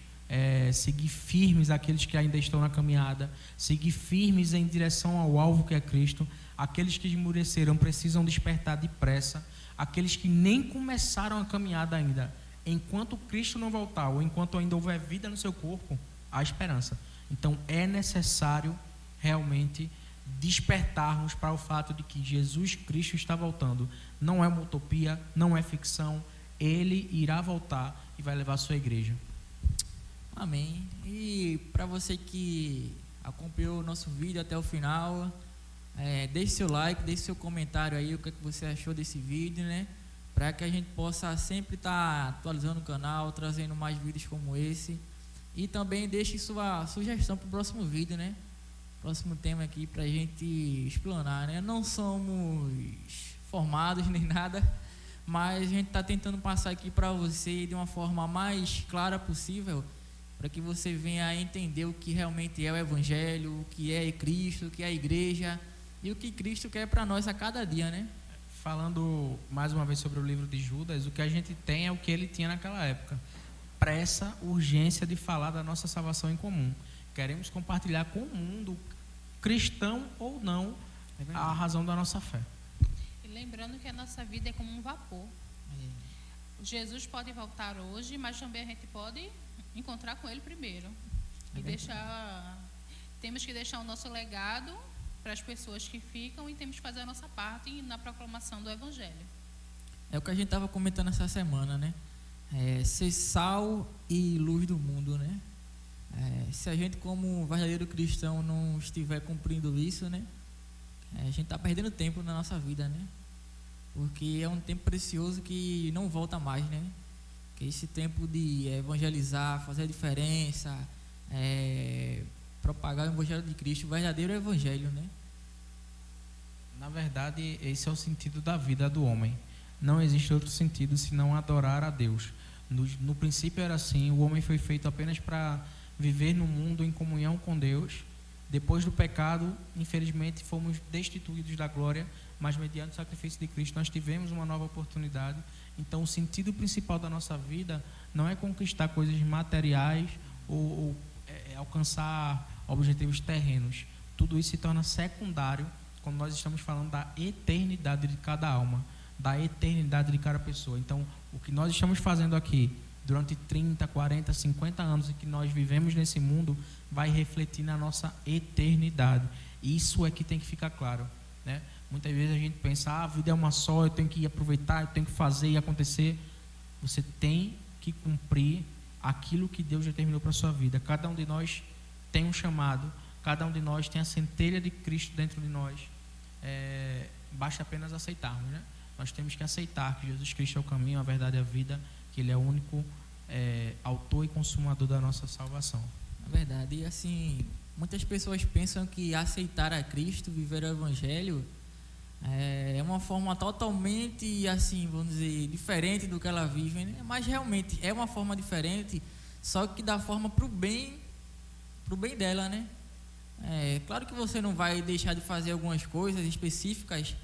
seguir firmes aqueles que ainda estão na caminhada, seguir firmes em direção ao alvo que é Cristo. Aqueles que esmoreceram precisam despertar depressa. Aqueles que nem começaram a caminhada ainda, enquanto Cristo não voltar, ou enquanto ainda houver vida no seu corpo, há esperança. Então é necessário realmente despertarmos para o fato de que Jesus Cristo está voltando. Não é uma utopia, não é ficção. Ele irá voltar e vai levar a sua igreja. Amém. E para você que acompanhou o nosso vídeo até o final, deixe seu like, deixe seu comentário aí, o que você achou desse vídeo, né? Para que a gente possa sempre estar atualizando o canal, trazendo mais vídeos como esse. E também deixe sua sugestão para o próximo vídeo, né? Próximo tema aqui para a gente explanar, né? Não somos formados nem nada, mas a gente está tentando passar aqui para você de uma forma mais clara possível, para que você venha a entender o que realmente é o Evangelho, o que é Cristo, o que é a igreja e o que Cristo quer para nós a cada dia, né? Falando mais uma vez sobre o livro de Judas, o que a gente tem é o que ele tinha naquela época: pressa, urgência de falar da nossa salvação em comum. Queremos compartilhar com o mundo, cristão ou não, a razão da nossa fé. E lembrando que a nossa vida é como um vapor. Jesus pode voltar hoje, mas também a gente pode encontrar com ele primeiro. E temos que deixar o nosso legado para as pessoas que ficam, e temos que fazer a nossa parte na proclamação do Evangelho. É o que a gente estava comentando essa semana, né? Ser sal e luz do mundo, né? Se a gente, como verdadeiro cristão, não estiver cumprindo isso, né? A gente está perdendo tempo na nossa vida, né? Porque é um tempo precioso que não volta mais, né? Que esse tempo de evangelizar, fazer a diferença, propagar o Evangelho de Cristo, o verdadeiro Evangelho, né? Na verdade, esse é o sentido da vida do homem. Não existe outro sentido senão adorar a Deus. No princípio era assim: o homem foi feito apenas para viver no mundo em comunhão com Deus. Depois do pecado, infelizmente, fomos destituídos da glória, mas mediante o sacrifício de Cristo nós tivemos uma nova oportunidade. Então o sentido principal da nossa vida não é conquistar coisas materiais ou alcançar objetivos terrenos. Tudo isso se torna secundário quando nós estamos falando da eternidade de cada alma, da eternidade de cada pessoa. Então o que nós estamos fazendo aqui durante 30, 40, 50 anos em que nós vivemos nesse mundo vai refletir na nossa eternidade. Isso é que tem que ficar claro, né? Muitas vezes a gente pensa: a vida é uma só, eu tenho que aproveitar, eu tenho que fazer e acontecer. Você tem que cumprir aquilo que Deus determinou para a sua vida. Cada um de nós tem um chamado, cada um de nós tem a centelha de Cristo dentro de nós. Basta apenas aceitarmos, né? Nós temos que aceitar que Jesus Cristo é o caminho, a verdade e a vida, que Ele é o único autor e consumador da nossa salvação. É verdade. E assim, muitas pessoas pensam que aceitar a Cristo, viver o Evangelho, é uma forma totalmente, assim, vamos dizer, diferente do que ela vive, né? Mas realmente é uma forma diferente, só que da forma pro bem dela, né? Claro que você não vai deixar de fazer algumas coisas específicas,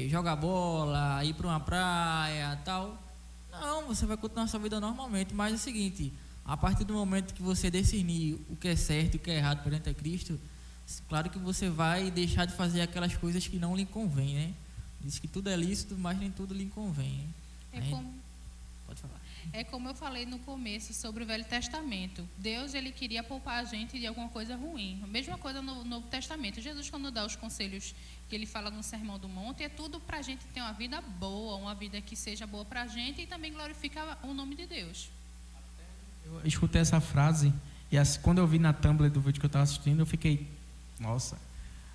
jogar bola, ir para uma praia, tal. Não, você vai continuar sua vida normalmente, mas é o seguinte: a partir do momento que você discernir o que é certo e o que é errado perante a Cristo, claro que você vai deixar de fazer aquelas coisas que não lhe convém, né? Diz que tudo é lícito, mas nem tudo lhe convém, né? Pode falar. É como eu falei no começo sobre o Velho Testamento. Deus, ele queria poupar a gente de alguma coisa ruim. A mesma coisa no Novo Testamento. Jesus, quando dá os conselhos que ele fala no Sermão do Monte, é tudo para a gente ter uma vida boa, uma vida que seja boa para a gente e também glorifica o nome de Deus. Eu escutei essa frase e quando eu vi na Tumblr do vídeo que eu estava assistindo, eu fiquei: nossa,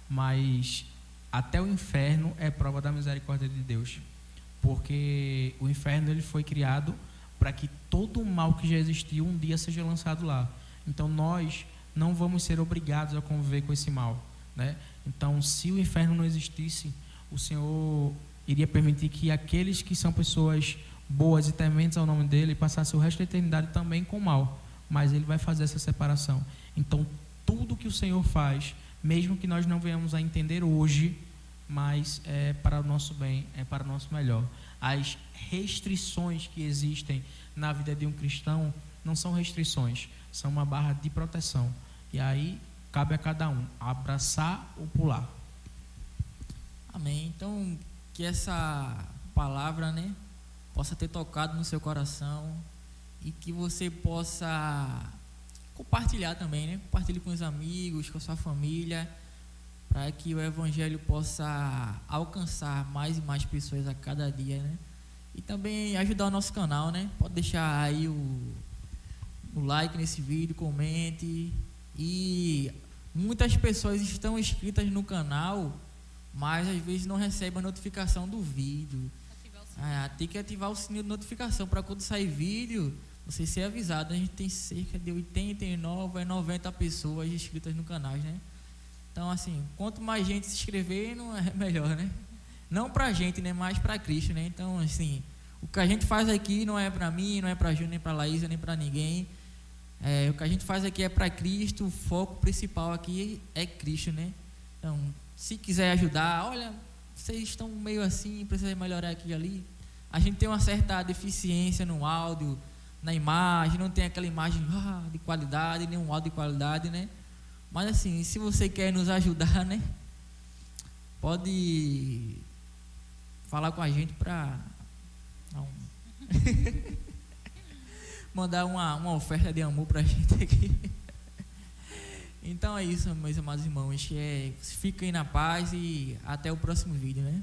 mas até o inferno é prova da misericórdia de Deus, porque o inferno ele foi criado para que todo o mal que já existiu um dia seja lançado lá. Então nós não vamos ser obrigados a conviver com esse mal, né? Então, se o inferno não existisse, o Senhor iria permitir que aqueles que são pessoas boas e tementes ao nome dele passassem o resto da eternidade também com mal, mas ele vai fazer essa separação. Então tudo que o Senhor faz, mesmo que nós não venhamos a entender hoje, mas é para o nosso bem, é para o nosso melhor. As restrições que existem na vida de um cristão não são restrições, são uma barra de proteção. E aí cabe a cada um abraçar ou pular. Amém. Então, que essa palavra, né, possa ter tocado no seu coração e que você possa compartilhar também, né? Compartilhe com os amigos, com a sua família, para que o evangelho possa alcançar mais e mais pessoas a cada dia, né? E também ajudar o nosso canal, né? Pode deixar aí o like nesse vídeo, comente. E muitas pessoas estão inscritas no canal, mas às vezes não recebem a notificação do vídeo. Tem que ativar o sininho de notificação para quando sair vídeo, você ser avisado. A gente tem cerca de 89 a 90 pessoas inscritas no canal, né? Então, assim, quanto mais gente se inscrever, não é melhor, né? Não pra gente, né? Mas pra Cristo, né? Então, assim, o que a gente faz aqui não é pra mim, não é pra Júnior, nem pra Laísa, nem pra ninguém. O que a gente faz aqui é pra Cristo, o foco principal aqui é Cristo, né? Então, se quiser ajudar, olha, vocês estão meio assim, precisam melhorar aqui e ali. A gente tem uma certa deficiência no áudio, na imagem, não tem aquela imagem de qualidade, nem um áudio de qualidade, né? Mas assim, se você quer nos ajudar, né? Pode falar com a gente para mandar uma oferta de amor pra gente aqui. Então é isso, meus amados irmãos. Fiquem na paz e até o próximo vídeo, né?